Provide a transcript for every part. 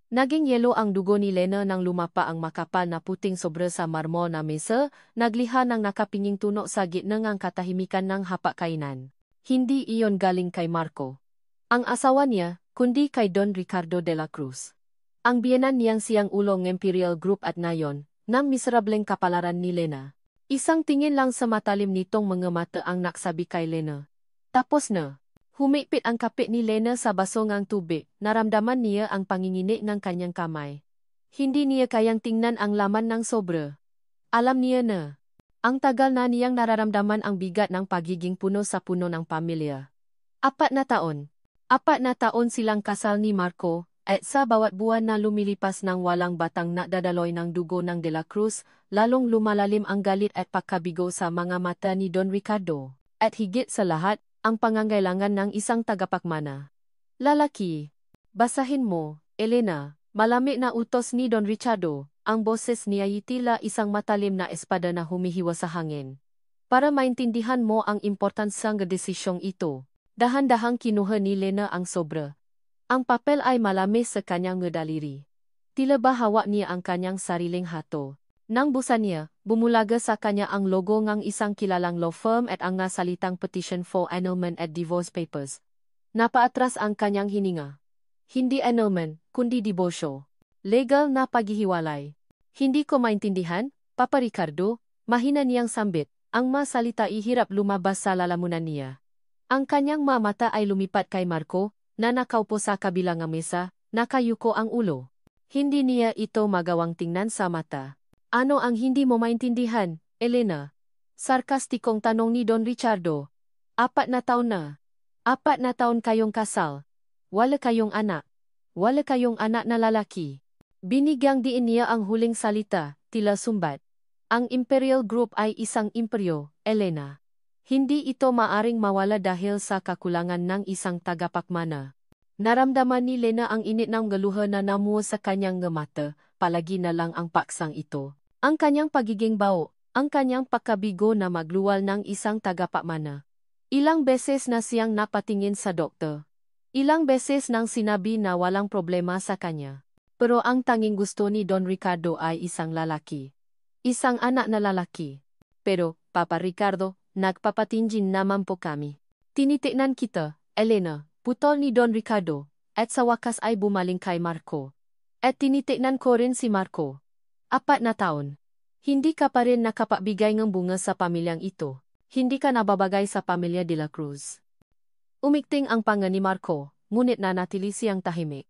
Naging yelo ang dugo ni Lena nang lumapa ang makapal na puting sobre sa marmol na mesa, nagliha ng nakapinging tuno sa gitna ng katahimikan ng hapakainan. Hindi iyon galing kay Marco, ang asawa niya, kundi kay Don Ricardo de la Cruz. Ang biyenan niyang siyang ulo ng Imperial Group at nayon, ng miserableng kapalaran ni Lena. Isang tingin lang sa matalim nitong mga mata ang naksabi kay Lena. Tapos na. Humipit ang kapit ni Lena sa baso ng tubig, naramdaman niya ang pangingini ng kanyang kamay. Hindi niya kayang tingnan ang laman ng sobra. Alam niya na. Ang tagal na niyang nararamdaman ang bigat ng pagiging puno sa puno ng pamilya. 4 na taon. 4 na taon silang kasal ni Marco, at sa bawat buwan na lumilipas ng walang batang nadadaloy ng dugo ng De la Cruz, lalong lumalalim ang galit at pagkabigo sa mga mata ni Don Ricardo. At higit sa lahat, ang pangangailangan ng isang tagapagmana. Lalaki. Basahin mo, Elena, malamig na utos ni Don Ricardo, ang boses niya ay tila isang matalim na espada na humihiwa sa hangin. Para maintindihan mo ang importansang desisyong ito, dahan-dahang kinuha ni Lena ang sobra. Ang papel ay malamis sa kanyang daliri. Tila ba hawak niya ang kanyang sariling hato. Nang busan niya, bumulaga sa kanya ang logo ng isang kilalang law firm at ang nasalitang Petition for Annulment at Divorce Papers. Napaatras ang kanyang hininga. Hindi annulment, kundi dibosyo. Legal na paghihiwalay. Hindi ko maintindihan, Papa Ricardo, mahina niyang sambit, ang masalita ihirap lumabas sa lalamunan niya. Ang kanyang mamata ay lumipat kay Marco, na nakaupo sa kabilang mesa, nakayuko ang ulo. Hindi niya ito magawang tingnan sa mata. Ano ang hindi mo maintindihan, Elena? Sarkastikong tanong ni Don Ricardo. 4 na taon na. 4 na taon kayong kasal. Wala kayong anak. Wala kayong anak na lalaki. Binigyang diin niya ang huling salita, tila sumbat. Ang Imperial Group ay isang imperyo, Elena. Hindi ito maaring mawala dahil sa kakulangan ng isang tagapagmana. Naramdaman ni Lena ang init ng galuhan na namuo sa kanyang mata, palagi na lang ang paksang ito. Ang kanyang pagiging bao, ang kanyang pagkabigo na magluwal ng isang tagapagmana. Ilang beses na siyang napatingin sa doktor. Ilang beses nang sinabi na walang problema sa kanya. Pero ang tanging gusto ni Don Ricardo ay isang lalaki. Isang anak na lalaki. Pero, Papa Ricardo, nagpapatingin naman po kami. Tinitingnan kita, Elena, putol ni Don Ricardo, at sa wakas ay bumaling kay Marco. At tinitingnan ko rin si Marco. 4 na taon. Hindi ka pa rin nakapabigay ng bunga sa pamilyang ito. Hindi ka nababagay sa pamilya de la Cruz. Umikting ang panga ni Marco, ngunit nanatili siyang tahimik.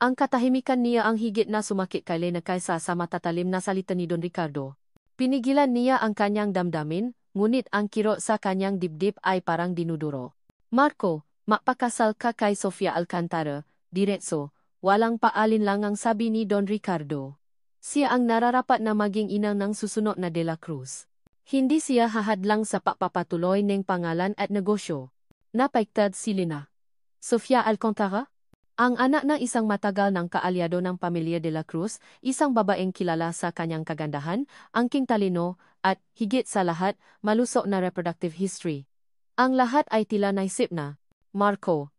Ang katahimikan niya ang higit na sumakit kay Lena kaysa sa matatalim na salita ni Don Ricardo. Pinigilan niya ang kanyang damdamin, ngunit ang kirot sa kanyang dibdib ay parang dinuduro. Marco, magpakasal ka kay Sofia Alcantara, diretso, walang paalinlang ang sabi ni Don Ricardo. Siya ang nararapat na maging inang ng susunod na De la Cruz. Hindi siya hahadlang sa pagpapatuloy ng pangalan at negosyo. Napaiktad si Lena. Sofia Alcantara? Ang anak ng isang matagal ng kaalyado ng pamilya de la Cruz, isang babaeng kilala sa kanyang kagandahan, angking talino, at, higit sa lahat, malusog na reproductive history. Ang lahat ay tila naisip na. Marco.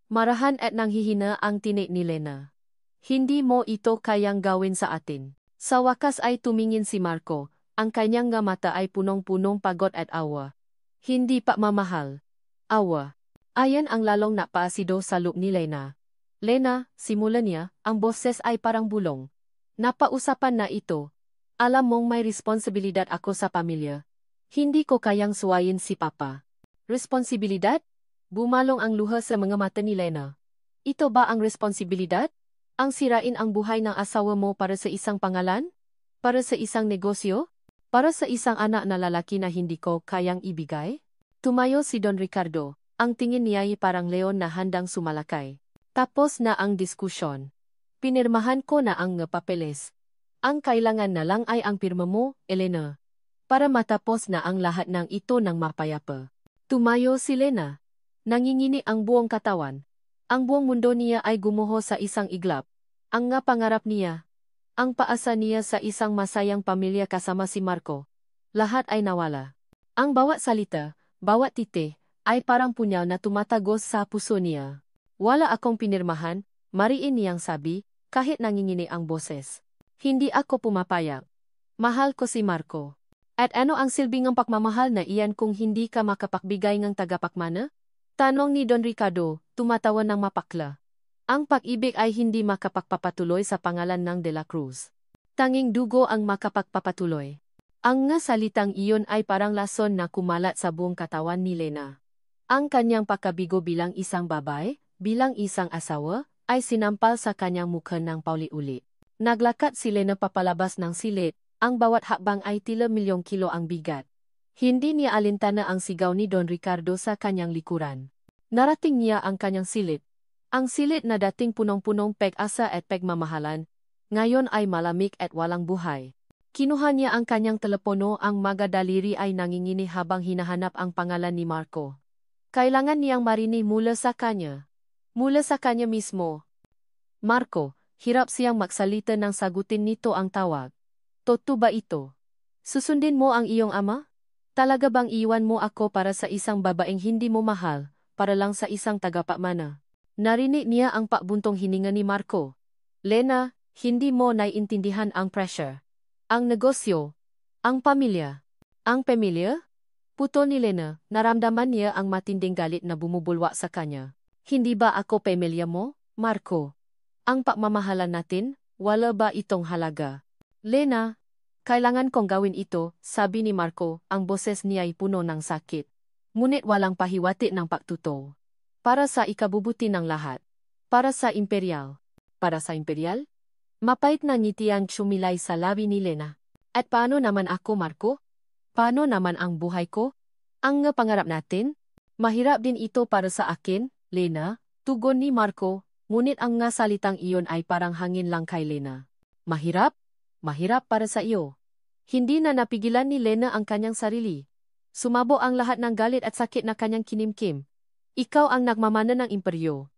Marahan at nanghihina ang tinik ni Lena. Hindi mo ito kayang gawin sa atin. Sa wakas ay tumingin si Marco, ang kanyang mata ay punong-punong pagod at awa. Hindi pa mamahal. Awa. Ayan ang lalong napaasido sa loob ni Lena. Lena, simulan niya, ang boses ay parang bulong. Napausapan na ito. Alam mong may responsibilidad ako sa pamilya. Hindi ko kayang suwayin si Papa. Responsibilidad? Bumalong ang luha sa mga mata ni Lena. Ito ba ang responsibilidad? Ang sirain ang buhay ng asawa mo para sa isang pangalan? Para sa isang negosyo? Para sa isang anak na lalaki na hindi ko kayang ibigay? Tumayo si Don Ricardo. Ang tingin niya ay parang leon na handang sumalakay. Tapos na ang diskusyon. Pinirmahan ko na ang papeles. Ang kailangan na lang ay ang pirma mo, Elena. Para matapos na ang lahat ng ito ng mapayapa. Tumayo si Lena. Nangingini ang buong katawan. Ang buong mundo niya ay gumuho sa isang iglap. Ang pangarap niya. Ang paasa niya sa isang masayang pamilya kasama si Marco. Lahat ay nawala. Ang bawat salita, bawat titi, ay parang punyal na tumatagos sa puso niya. Wala akong pinirmahan, mariin niyang sabi, kahit nangingini ang boses. Hindi ako pumapayag. Mahal ko si Marco. At ano ang silbi ng pagmamahal na iyan kung hindi ka makapakbigay ng tagapakmana? Tanong ni Don Ricardo, tumatawa ng mapakla. Ang pag-ibig ay hindi makapagpapatuloy sa pangalan ng De la Cruz. Tanging dugo ang makapagpapatuloy. Ang nga salitang iyon ay parang lason na kumalat sa buong katawan ni Lena. Ang kanyang pagkabigo bilang isang babae, bilang isang asawa, ay sinampal sa kanyang mukha ng pauli-uli. Naglakad si Lena papalabas ng silid, ang bawat hakbang ay tila milyong kilo ang bigat. Hindi niya alintana ang sigaw ni Don Ricardo sa kanyang likuran. Narating niya ang kanyang silid. Ang silid na dating punong-punong pag-asa at pagmamahalan, ngayon ay malamig at walang buhay. Kinuha niya ang kanyang telepono, ang mga daliri ay nangingini habang hinahanap ang pangalan ni Marco. Kailangan niyang marinig mula sa kanya. Mula sa kanya mismo. Marco, hirap siyang magsalita nang sagutin nito ang tawag. Totoo ba ito? Susundin mo ang iyong ama? Talaga bang iwan mo ako para sa isang babaeng hindi mo mahal, para lang sa isang tagapamana? Narinig niya ang pakbuntong hininga ni Marco. Lena, hindi mo naiintindihan ang pressure. Ang negosyo. Ang pamilya. Ang pamilya? Putol ni Lena, naramdaman niya ang matinding galit na bumubulwak sa kanya. Hindi ba ako pamilya mo, Marco? Ang pagmamahalan natin, wala ba itong halaga? Lena, kailangan kong gawin ito, sabi ni Marco, ang boses niya ay puno ng sakit. Ngunit walang pahiwati ng pagtuto. Para sa ikabubuti ng lahat. Para sa imperial. Para sa imperial? Mapait na ngiti ang sumilay sa labi ni Lena. At paano naman ako, Marco? Paano naman ang buhay ko? Ang nga pangarap natin? Mahirap din ito para sa akin, Lena, tugon ni Marco, ngunit ang nga salitang iyon ay parang hangin lang kay Lena. Mahirap? Mahirap para sa iyo. Hindi na napigilan ni Lena ang kanyang sarili. Sumabo ang lahat ng galit at sakit na kanyang kinimkim. Ikaw ang nagmamana ng imperyo.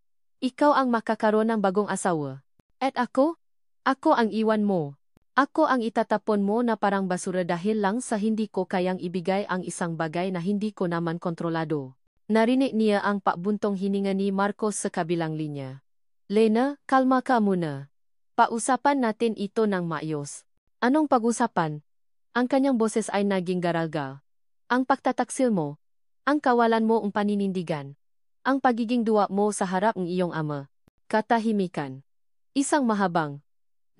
Ikaw ang makakaroon ng bagong asawa. At ako? Ako ang iwan mo. Ako ang itatapon mo na parang basura dahil lang sa hindi ko kayang ibigay ang isang bagay na hindi ko naman kontrolado. Narinig niya ang pakbuntong hininga ni Marcos sa kabilang linya. Lena, kalma ka muna. Pausapan natin ito ng maayos. Anong pag-usapan? Ang kanyang boses ay naging garalgal. Ang pagtataksil mo. Ang kawalan mo ang paninindigan. Ang pagiging duwa mo sa harap ng iyong ama. Katahimikan. Isang mahabang,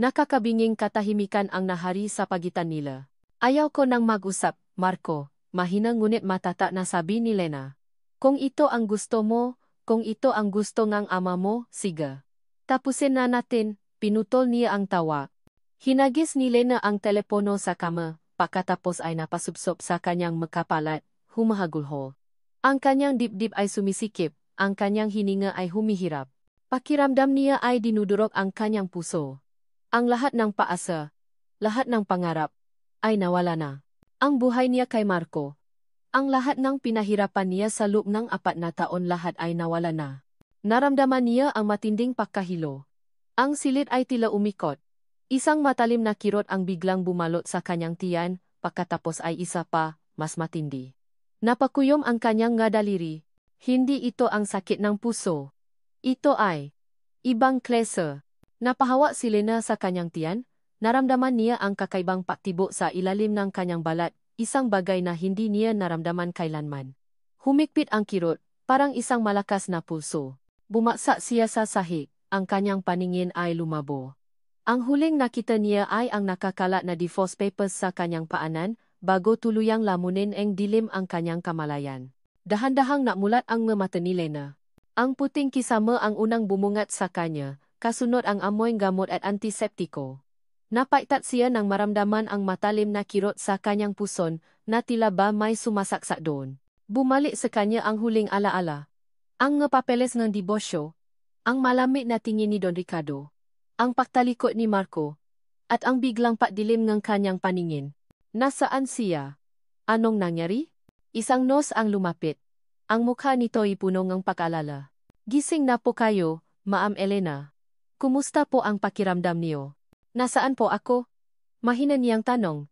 nakakabinging katahimikan ang nahari sa pagitan nila. Ayaw ko nang mag-usap, Marco, mahina ngunit matata na sabi ni Lena. Kung ito ang gusto mo, kung ito ang gusto ng ama mo, sige. Tapusin na natin, pinutol niya ang tawa. Hinagis ni Lena ang telepono sa kama, pagkatapos ay napasubsob sa kanyang makapalat, humahagulhol. Ang kanyang dibdib ay sumisikip, ang kanyang hininga ay humihirap. Pakiramdam niya ay dinudurog ang kanyang puso. Ang lahat ng paasa, lahat ng pangarap, ay nawala na. Ang buhay niya kay Marco. Ang lahat ng pinahirapan niya sa loob ng 4 na taon lahat ay nawala na. Naramdaman niya ang matinding pagkahilo. Ang silid ay tila umikot. Isang matalim na kirot ang biglang bumalot sa kanyang tiyan, pagkatapos ay isa pa, mas matindi. Napakuyom ang kanyang nga daliri. Hindi ito ang sakit ng puso. Ito ay ibang klase. Napahawa si Lena sa kanyang tiyan, naramdaman niya ang kakaibang paktibo sa ilalim ng kanyang balat, isang bagay na hindi niya naramdaman kailanman. Humikpit ang kirot, parang isang malakas na pulso. Bumaksak siya sa sahig, ang kanyang paningin ay lumabo. Ang huling nakita niya ay ang nakakalat na divorce papers sa kanyang paanan, bago tuluyang lamunin ang dilim ang kanyang kamalayan. Dahan-dahang namulat ang mata ni Lena. Ang puting kisame ang unang bumungat sa kanya, kasunod ang amoy gamot at antiseptiko. Napaitat siya nang maramdaman ang matalim na kirot sa kanyang puson, na tila ba may sumasaksak doon. Bumalik sa kanya ang huling alaala. Ang papeles ng dibosyo, ang malamig na tingin ni Don Ricardo, ang pagtalikod ni Marco, at ang biglang pagdilim ng kanyang paningin. Nasaan siya? Anong nangyari? Isang nos ang lumapit. Ang mukha nito ay puno ng pag-alala. Gising na po kayo, Ma'am Elena. Kumusta po ang pakiramdam niyo? Nasaan po ako? Mahina niyang tanong.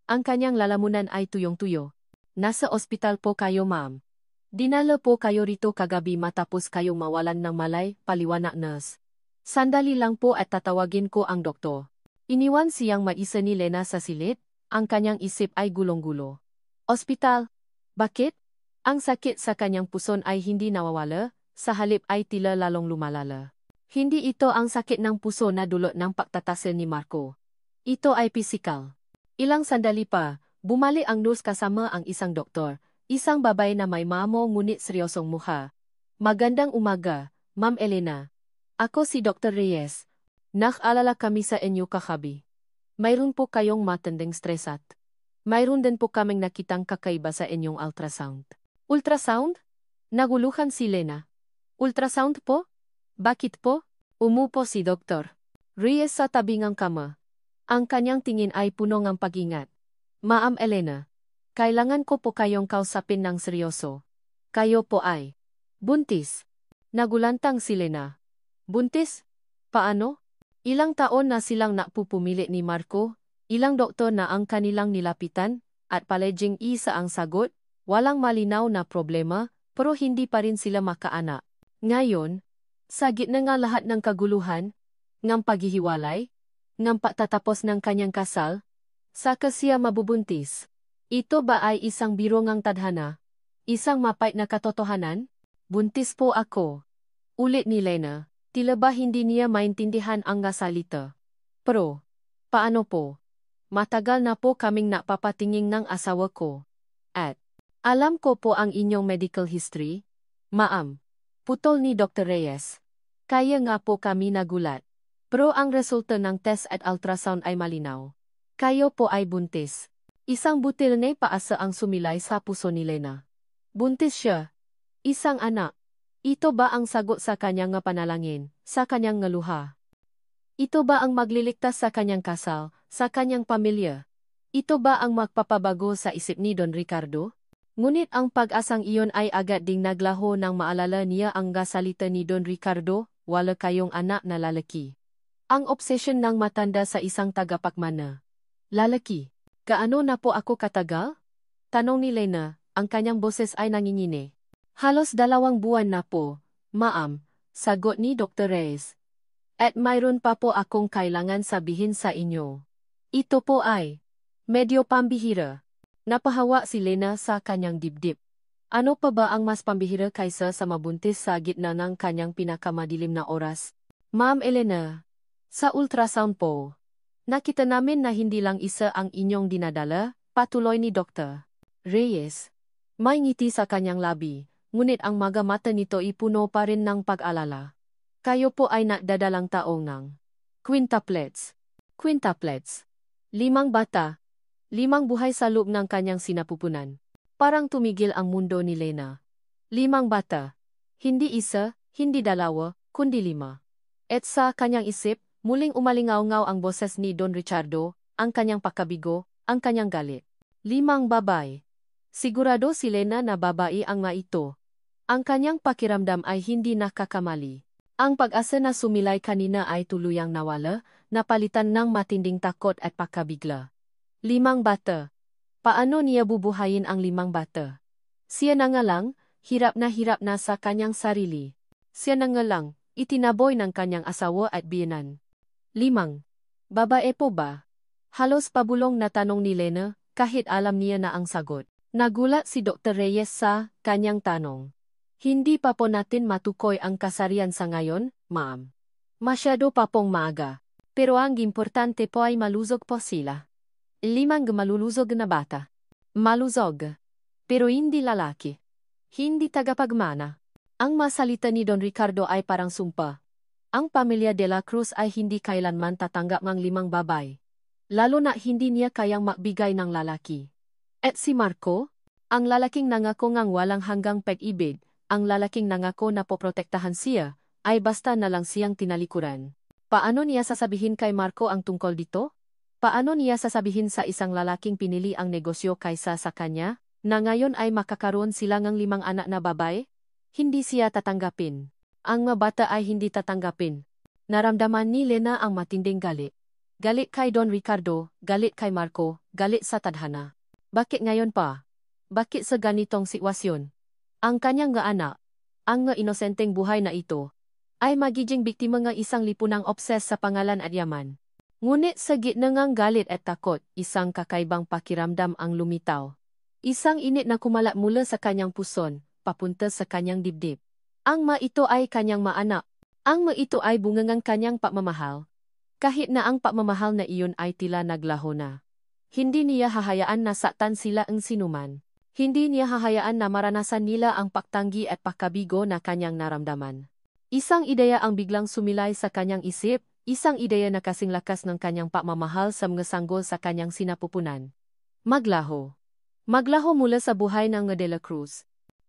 Ang kanyang lalamunan ay tuyong-tuyo. Nasa ospital po kayo, ma'am. Dinala po kayo rito kagabi matapos kayong mawalan ng malay, paliwanag nurse. Sandali lang po at tatawagin ko ang doktor. Iniwan siyang maisa ni Lena sa silid, ang kanyang isip ay gulong-gulo. Ospital? Bakit? Ang sakit sa kanyang puson ay hindi nawawala, sa halip ay tila lalong lumalala. Hindi ito ang sakit ng puso na dulot ng pagtatasil ni Marco. Ito ay pisikal. Ilang sandali pa, bumalik ang nurse kasama ang isang doktor, isang babae na may mamo ngunit seryosong mukha. Magandang umaga, Ma'am Elena. Ako si Dr. Reyes. Nakaalala kami sa inyo kagabi. Mayroon po kayong matinding stresat. Mayroon din po kaming nakitang kakaiba sa inyong ultrasound. Ultrasound? Naguluhan si Lena. Ultrasound po? Bakit po? Umupo si Dr. Reyes sa tabi ng kama. Ang kanyang tingin ay puno ng pag-ingat. Ma'am Elena, kailangan ko po kayong kausapin ng seryoso. Kayo po ay buntis. Nagulantang si Lena. Buntis? Paano? Ilang taon na silang napupumili ni Marco, ilang doktor na ang kanilang nilapitan, at palaging isa ang sagot, walang malinaw na problema, pero hindi pa rin sila makaanak. Ngayon, sa gitna nga lahat ng kaguluhan, ng paghihiwalay, ng patatapos ng kanyang kasal, saka siya mabubuntis. Ito ba ay isang biro ngang tadhana? Isang mapait na katotohanan? Buntis po ako. Ulit ni Lena, tila ba hindi niya maintindihan ang salita. Pero, paano po? Matagal na po kaming napapatingin ng asawa ko. At, alam ko po ang inyong medical history. Ma'am, putol ni Dr. Reyes. Kaya nga po kami nagulat. Pero ang resulta ng test at ultrasound ay malinaw. Kayo po ay buntis. Isang butil na paasa ang sumilay sa puso ni Lena. Buntis siya. Isang anak. Ito ba ang sagot sa kanyang panalangin, sa kanyang luha? Ito ba ang magliligtas sa kanyang kasal, sa kanyang pamilya? Ito ba ang magpapabago sa isip ni Don Ricardo? Ngunit ang pag-asang iyon ay agad ding naglaho nang maalala niya ang gasalita ni Don Ricardo, wala kayong anak na lalaki. Ang obsesyon ng matanda sa isang tagapagmana. Lalaki, gaano na po ako katagal? Tanong ni Lena, ang kanyang boses ay nangingini. Halos 2 buwan na po, ma'am, sagot ni Dr. Reyes. At mayroon pa po akong kailangan sabihin sa inyo. Ito po ay medyo pambihira. Napahawa si Lena sa kanyang dibdib. Ano pa ba ang mas pambihira kaysa sa mabuntis sa gitna ng kanyang pinakamadilim na oras? Ma'am Elena, sa ultrasound po, nakita namin na hindi lang isa ang inyong dinadala, patuloy ni Dr. Reyes. May ngiti sa kanyang labi, ngunit ang mga mata nito ipuno pa rin ng pag-alala. Kayo po ay nagdadalang taong ng quintuplets. Quintuplets. 5 bata. 5 buhay sa loob ng kanyang sinapupunan. Parang tumigil ang mundo ni Lena. 5 bata. Hindi isa, hindi 2, kundi 5. At sa kanyang isip, muling umalingaw-ngaw ang boses ni Don Ricardo, ang kanyang pagkabigo, ang kanyang galit. 5 babae. Sigurado si Lena na babae ang mga ito. Ang kanyang pakiramdam ay hindi nakakamali. Ang pag-asa na sumilay kanina ay tuluyang nawala, napalitan ng matinding takot at pagkabigla. 5 bata. Paano niya bubuhayin ang 5 bata? Siya na nga lang, hirap na sa kanyang sarili. Siya na nga lang, itinaboy ng kanyang asawa at biyenan. 5. Babae po ba? Halos pabulong na tanong ni Lena, kahit alam niya na ang sagot. Nagulat si Dr. Reyes sa kanyang tanong. Hindi pa po natin matukoy ang kasarian sa ngayon, ma'am. Masyado pa pong maaga. Pero ang importante po ay malusog po sila. 5 maluluzog na bata. Malusog. Pero hindi lalaki. Hindi tagapagmana. Ang masalita ni Don Ricardo ay parang sumpa. Ang pamilya de la Cruz ay hindi kailanman tatanggap ng 5 babay. Lalo na hindi niya kayang magbigay ng lalaki. At si Marco? Ang lalaking nangako ngang walang hanggang pag-ibig, ang lalaking nangako na poprotektahan siya, ay basta na lang siyang tinalikuran. Paano niya sasabihin kay Marco ang tungkol dito? Paano niya sasabihin sa isang lalaking pinili ang negosyo kaysa sa kanya, na ngayon ay makakaroon sila ng 5 anak na babae? Hindi siya tatanggapin. Ang mga bata ay hindi tatanggapin. Naramdaman ni Lena ang matinding galit. Galit kay Don Ricardo, galit kay Marco, galit sa tadhana. Bakit ngayon pa? Bakit sa ganitong sitwasyon? Ang kanyang nga anak, ang nga inosenteng buhay na ito, ay magiging biktima ng isang lipunang obses sa pangalan at yaman. Ngunit sa gitna ng galit at takot, isang kakaibang pakiramdam ang lumitaw. Isang init na kumalat mula sa kanyang puson, papunta sa kanyang dibdib. Ang ito ay kanyang maanak. Ang ito ay bunga ng kanyang pagmamahal. Kahit na ang pagmamahal na iyon ay tila naglaho na. Hindi niya hahayaan na saktan sila ang sinuman. Hindi niya hahayaan na maranasan nila ang pagtanggi at pagkabigo na kanyang naramdaman. Isang ideya ang biglang sumilay sa kanyang isip, isang ideya na kasing lakas ng kanyang pagmamahal sa mga sanggol sa kanyang sinapupunan. Maglaho. Maglaho mula sa buhay ng De La Cruz.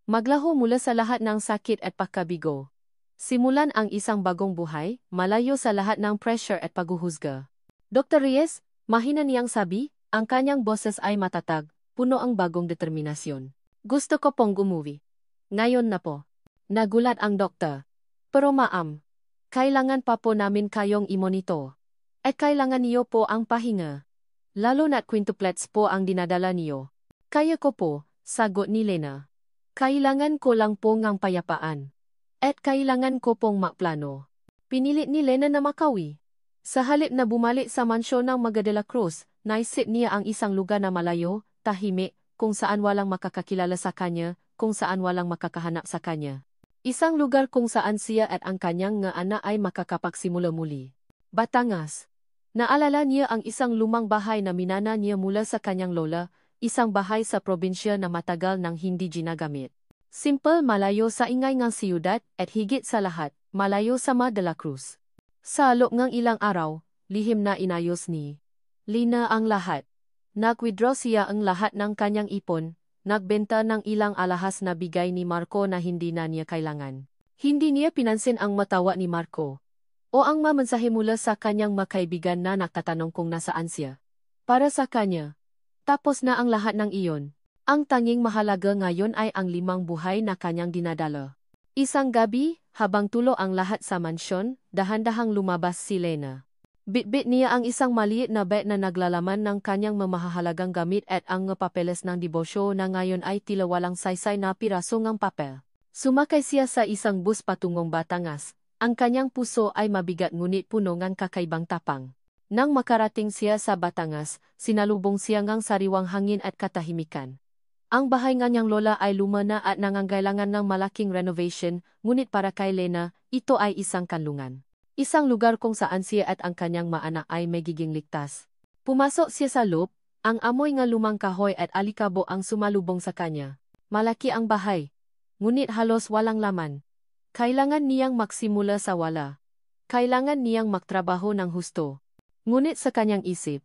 Maglaho mula sa lahat ng sakit at pagkabigo. Simulan ang isang bagong buhay, malayo sa lahat ng pressure at paghuhusga. Dr. Reyes, mahina niyang sabi, ang kanyang boses ay matatag, puno ang bagong determinasyon. Gusto ko pong umuwi. Ngayon na po. Nagulat ang doktor. Pero ma'am, kailangan pa po namin kayong imonito. At kailangan niyo po ang pahinga. Lalo na't quintuplets po ang dinadala niyo. Kaya ko po, sagot ni Lena. Kailangan ko lang po ng payapaan. At kailangan ko pong makplano. Pinilit ni Lena na makawi. Sa halip na bumalik sa mansyon ng mga De La Cruz, naisip niya ang isang lugar na malayo, tahimik, kung saan walang makakakilala sa kanya, kung saan walang makakahanap sa kanya. Isang lugar kung saan siya at ang kanyang nga anak ay makakapagsimula muli. Batangas. Naalala niya ang isang lumang bahay na minana niya mula sa kanyang lola, isang bahay sa probinsya na matagal nang hindi ginagamit. Simple, malayo sa ingay ng siyudad, at higit sa lahat, malayo sa De La Cruz. Sa loob ng ilang araw, lihim na inayos ni Lena ang lahat. Nag-withdraw siya ang lahat ng kanyang ipon, nagbenta ng ilang alahas na bigay ni Marco na hindi na niya kailangan. Hindi niya pinansin ang matawa ni Marco o ang mamensahe mula sa kanyang makaibigan na nagtatanong kung nasaan siya. Para sa kanya, tapos na ang lahat ng iyon. Ang tanging mahalaga ngayon ay ang 5 buhay na kanyang dinadala. Isang gabi, habang tulo ang lahat sa mansyon, dahan-dahang lumabas si Lena. Bitbit niya ang isang maliit na bag na naglalaman ng kanyang mamahalagang gamit at ang papeles ng debosyo na ngayon ay tila walang saysay na piraso ng papel. Sumakay siya sa isang bus patungong Batangas. Ang kanyang puso ay mabigat ngunit puno ng kakaibang tapang. Nang makarating siya sa Batangas, sinalubong siya ng sariwang hangin at katahimikan. Ang bahay ng niyang lola ay luma na at nangangailangan ng malaking renovation, ngunit para kay Lena, ito ay isang kanlungan. Isang lugar kung saan siya at ang kanyang maanak ay magiging ligtas. Pumasok siya sa loob, ang amoy ng lumang kahoy at alikabo ang sumalubong sa kanya. Malaki ang bahay, ngunit halos walang laman. Kailangan niyang magsimula sa wala. Kailangan niyang magtrabaho ng husto. Ngunit sa kanyang isip,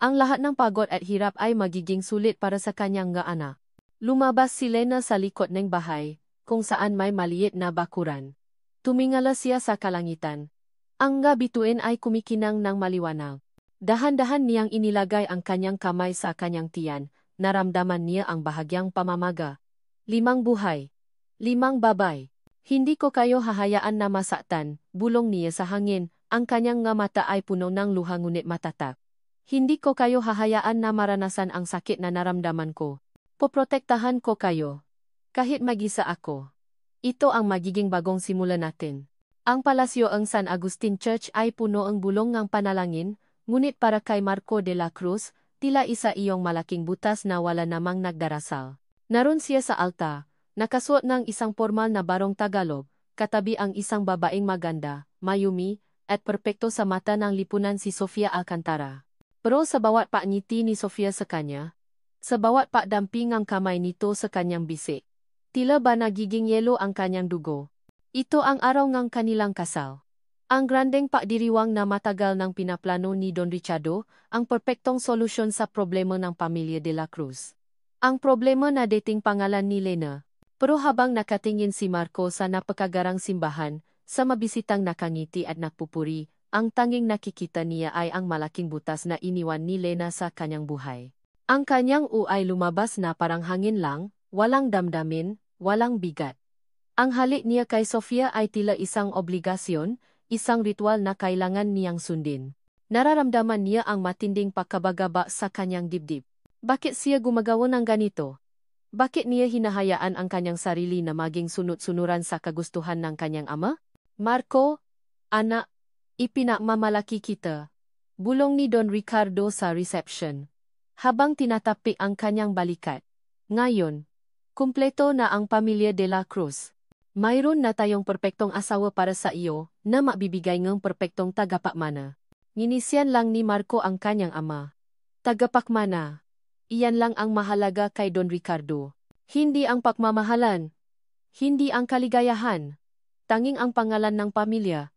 ang lahat ng pagod at hirap ay magiging sulit para sa kanyang nga anak. Lumabas si Lena sa likod ng bahay, kung saan may maliit na bakuran. Tumingala siya sa kalangitan. Ang nga bituin ay kumikinang ng maliwanag. Dahan-dahan niyang inilagay ang kanyang kamay sa kanyang tiyan, naramdaman niya ang bahagyang pamamaga. 5 buhay. 5 babay. Hindi ko kayo hahayaan na masaktan, bulong niya sa hangin, ang kanyang nga mata ay puno ng luha ngunit matatak. Hindi ko kayo hahayaan na maranasan ang sakit na naramdaman ko. Poprotektahan ko kayo. Kahit mag-isa ako. Ito ang magiging bagong simula natin. Ang palasyo ng San Agustin Church ay puno ang bulong ng panalangin, ngunit para kay Marco de la Cruz, tila isa iyong malaking butas na wala namang nagdarasal. Naroon siya sa altar, nakasuot ng isang formal na barong Tagalog, katabi ang isang babaeng maganda, mayumi, at perpekto sa mata ng lipunan si Sofia Alcantara. Pero sa bawat paangiti ni Sofia sa kanya, sa bawat pagdamping ang kamay nito sa kanyang bisik, tila ba nagiging yelo ang kanyang dugo. Ito ang araw ng kanilang kasal. Ang grandeng pagdiriwang na matagal ng pinaplano ni Don Richardo, ang perpektong solusyon sa problema ng pamilya de la Cruz. Ang problema na dating pangalan ni Lena. Pero habang nakatingin si Marco sa napakagarang simbahan, sa mabisitang nakangiti at nakpupuri, ang tanging nakikita niya ay ang malaking butas na iniwan ni Lena sa kanyang buhay. Ang kanyang ay lumabas na parang hangin lang, walang damdamin, walang bigat. Ang halik niya kay Sofia ay tila isang obligasyon, isang ritual na kailangan niyang sundin. Nararamdaman niya ang matinding pagkabagaba sa kanyang dibdib. Bakit siya gumagawa ng ganito? Bakit niya hinahayaan ang kanyang sarili na maging sunod-sunuran sa kagustuhan ng kanyang ama? Marco, anak, ipinagmamalaki kita. Bulong ni Don Ricardo sa reception. Habang tinatapik ang kanyang balikat. Ngayon, kumpleto na ang pamilya de la Cruz. Mayroon na tayong perpektong asawa para sa iyo na mabibigay ng perpektong tagapakmana. Nginisyan lang ni Marco ang kanyang ama. Tagapakmana. Iyan lang ang mahalaga kay Don Ricardo. Hindi ang pagmamahalan. Hindi ang kaligayahan. Tanging ang pangalan ng pamilya.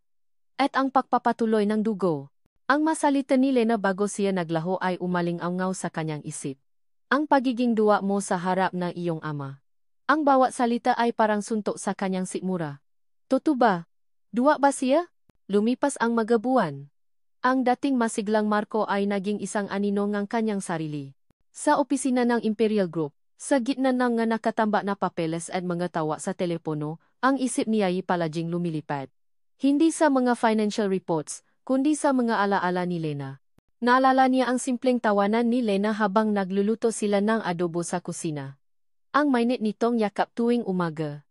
At ang pagpapatuloy ng dugo. Ang masalita ni Lena bago siya naglaho ay umaling-angaw sa kanyang isip. Ang pagiging duwa mo sa harap ng iyong ama. Ang bawat salita ay parang suntok sa kanyang sikmura. Totoo ba? Duwa ba siya? Lumipas ang mga buwan. Ang dating masiglang Marco ay naging isang anino ng kanyang sarili. Sa opisina ng Imperial Group, sa gitna ng nga nakatambak na papeles at mga tawa sa telepono, ang isip niya ay palaging lumilipad. Hindi sa mga financial reports, kundi sa mga alaala ni Lena. Naalala niya ang simpleng tawanan ni Lena habang nagluluto sila ng adobo sa kusina. Ang mainit nitong yakap tuwing umaga.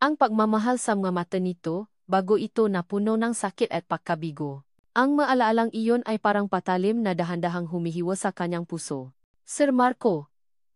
Ang pagmamahal sa mga mata nito, bago ito napuno ng sakit at pagkabigo. Ang maalaalang iyon ay parang patalim na dahan-dahang humihiwa sa kanyang puso. Sir Marco,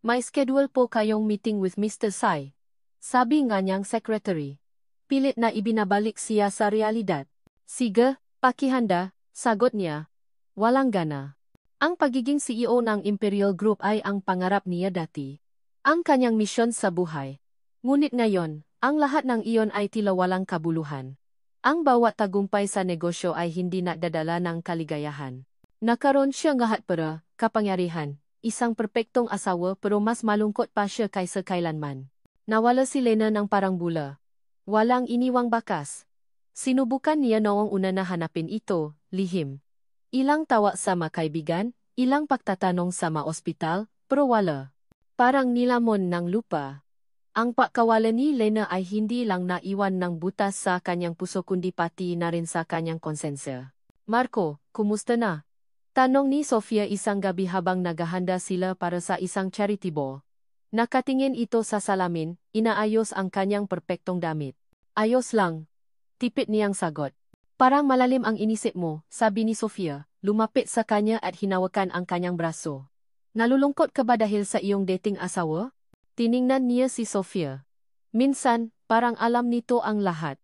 may schedule po kayong meeting with Mr. Sai. Sabi nga niyang secretary. Pilit na ibinabalik siya sa realidad. Sige, pakihanda, sagot niya. Walang gana. Ang pagiging CEO ng Imperial Group ay ang pangarap niya dati. Ang kanyang misyon sa buhay. Ngunit ngayon, ang lahat ng iyon ay tila walang kabuluhan. Ang bawat tagumpay sa negosyo ay hindi nadadala ng kaligayahan. Nakaroon siya ngahat para, kapangyarihan, isang perpektong asawa pero mas malungkot pa siya kaysa kailanman. Nawala si Lena ng parang bula. Walang iniwang bakas. Sinubukan niya noong una na hanapin ito, lihim. Ilang tawa sa mga kaibigan, ilang pagtatanong sa mga ospital, pero wala. Parang nilamon ng lupa. Ang pagkawala ni Lena ay hindi lang naiwan ng butas sa kanyang puso kundi pati na rin sa kanyang konsensya. Marco, kumusta na? Tanong ni Sofia isang gabi habang naghahanda sila para sa isang charity ball. Nakatingin ito sa salamin, inaayos ang kanyang perpektong damit. Ayos lang. Tipid niyang sagot. Parang malalim ang inisip mo, sabi ni Sofia, lumapit sa kanya at hinawakan ang kanyang braso. Nalulungkot ka ba dahil sa iyong dating asawa? Tiningnan niya si Sofia. Minsan, parang alam nito ang lahat.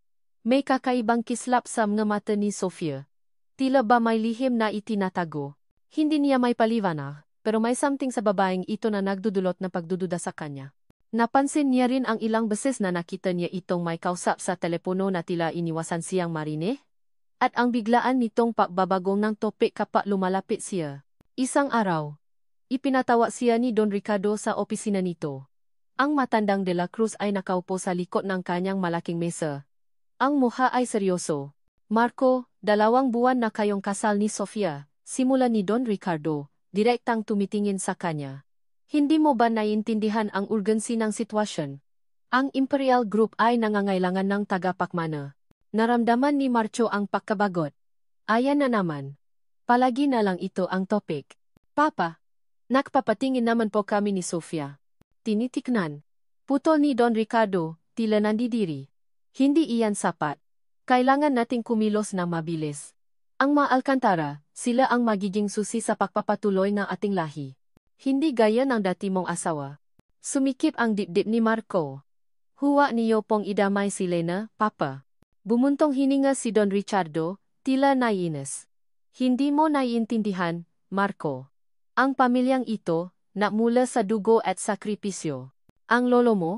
May kakaibang kislap sa mga mata ni Sofia. Tila ba may lihim na itinatago. Hindi niya may paliwanag, pero may something sa babaeng ito na nagdudulot na pagdududa sa kanya. Napansin niya rin ang ilang beses na nakita niya itong may kausap sa telepono na tila iniwasan siyang marinig. At ang biglaan nitong pagbabagong ng topik kapag lumalapit siya. Isang araw, ipinatawa siya ni Don Ricardo sa opisina nito. Ang matandang de la Cruz ay nakaupo sa likod ng kanyang malaking mesa. Ang mukha ay seryoso. Marco, 2 buwan na kayong kasal ni Sofia, simula ni Don Ricardo, direktang tumitingin sa kanya. Hindi mo ba naiintindihan ang urgency ng sitwasyon? Ang Imperial Group ay nangangailangan ng tagapakmana. Naramdaman ni Marco ang pagkabagot. Ayan na naman. Palagi na lang ito ang topic. Papa, nagpapatingin naman po kami ni Sofia. Tinitiknan. Putol ni Don Ricardo, tila nandidiri. Hindi iyan sapat. Kailangan nating kumilos ng mabilis. Ang mga Alcantara, sila ang magiging susi sa pagpapatuloy ng ating lahi. Hindi gaya ng dati mong asawa. Sumikip ang dibdib ni Marco. Huwa niyo pong idamay si Lena, Papa. Bumuntong hininga si Don Ricardo, tila naiinis. Hindi mo naiintindihan, Marco. Ang pamilyang ito, namula sa dugo at sakripisyo. Ang lolo mo?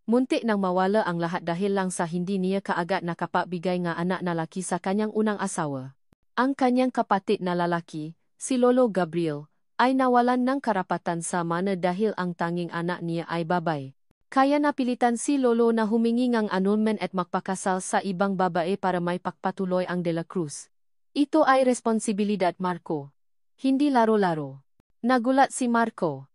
Muntik nang mawala ang lahat dahil lang sa hindi niya kaagad nakapabigay nga anak na laki sa kanyang unang asawa. Ang kanyang kapatid na lalaki, si Lolo Gabriel, ay nawalan ng karapatan sa mana dahil ang tanging anak niya ay babay. Kaya napilitan si Lolo na humingi ng annulment at magpakasal sa ibang babae para may pagpatuloy ang De La Cruz. Ito ay responsibilidad, Marco. Hindi laro-laro. Nagulat si Marco.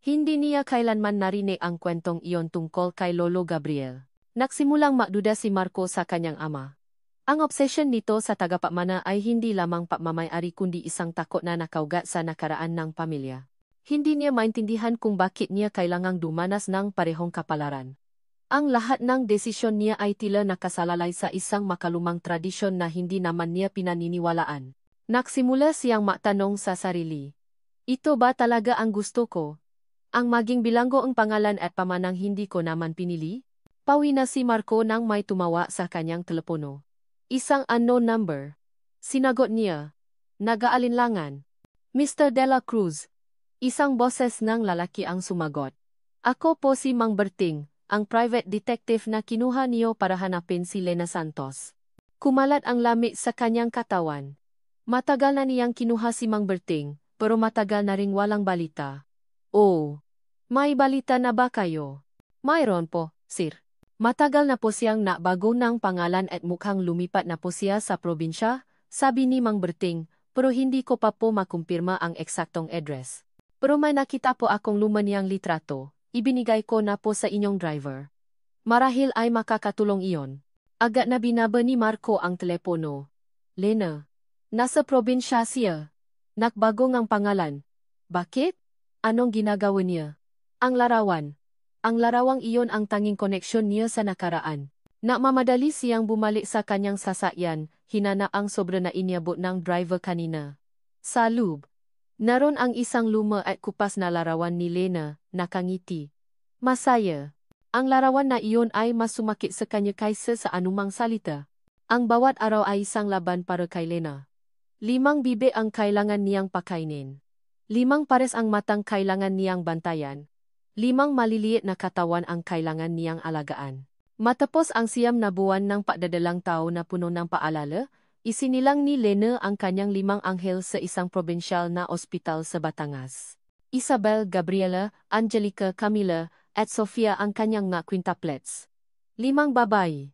Hindi niya kailanman narinig ang kwentong iyon tungkol kay Lolo Gabriel. Nagsimulang magduda si Marco sa kanyang ama. Ang obsession nito sa tagapamana ay hindi lamang pagmamayari kundi isang takot na nakaugat sa nakaraan ng pamilya. Hindi niya maintindihan kung bakit niya kailangang dumanas ng parehong kapalaran. Ang lahat ng desisyon niya ay tila nakasalalay sa isang makalumang tradisyon na hindi naman niya pinaniniwalaan. Nagsimula siyang matanong sa sarili. Ito ba talaga ang gusto ko? Ang maging bilanggo ang pangalan at pamanang hindi ko naman pinili? Pawi na si Marco nang may tumawa sa kanyang telepono. Isang unknown number. Sinagot niya. Nag-aalinlangan. Mr. De La Cruz. Isang boses ng lalaki ang sumagot. Ako po si Mang Berting, ang private detective na kinuha niyo para hanapin si Lena Santos. Kumalat ang lamig sa kanyang katawan. Matagal na niyang kinuha si Mang Berting, pero matagal na ring walang balita. Oh, may balita na ba kayo? Mayroon po, sir. Matagal na po siyang nabago ng pangalan at mukhang lumipat na po siya sa probinsya, sabi ni Mang Berting, pero hindi ko pa po makumpirma ang eksaktong address. Pero may nakita po akong lumaniyang litrato. Ibinigay ko na po sa inyong driver. Marahil ay makakatulong iyon. Agad na binaba ni Marco ang telepono. Lena. Nasa probinsya siya. Nakbago ang pangalan. Bakit? Anong ginagawa niya? Ang larawan. Ang larawang iyon ang tanging koneksyon niya sa nakaraan. Namamadali siyang bumalik sa kanyang sasakyan, hinana ang sobra na inyabot ng driver kanina. Sa loob. Naroon ang isang luma at kupas na larawan ni Lena, nakangiti. Masaya. Ang larawan na iyon ay mas sumakit sa kanya kaysa sa anumang salita. Ang bawat araw ay isang laban para kay Lena. 5 bibe ang kailangan niyang pakainin. 5 pares ang matang kailangan niyang bantayan. 5 maliliit na katawan ang kailangan niyang alagaan. Matapos ang 9 na buwan ng pagdadalang tao na puno ng paalala, isinilang ni Lena ang kanyang 5 anghel sa isang probinsyal na ospital sa Batangas. Isabel, Gabriela, Angelica, Camila, at Sofia ang kanyang nga quintuplets. 5 babae.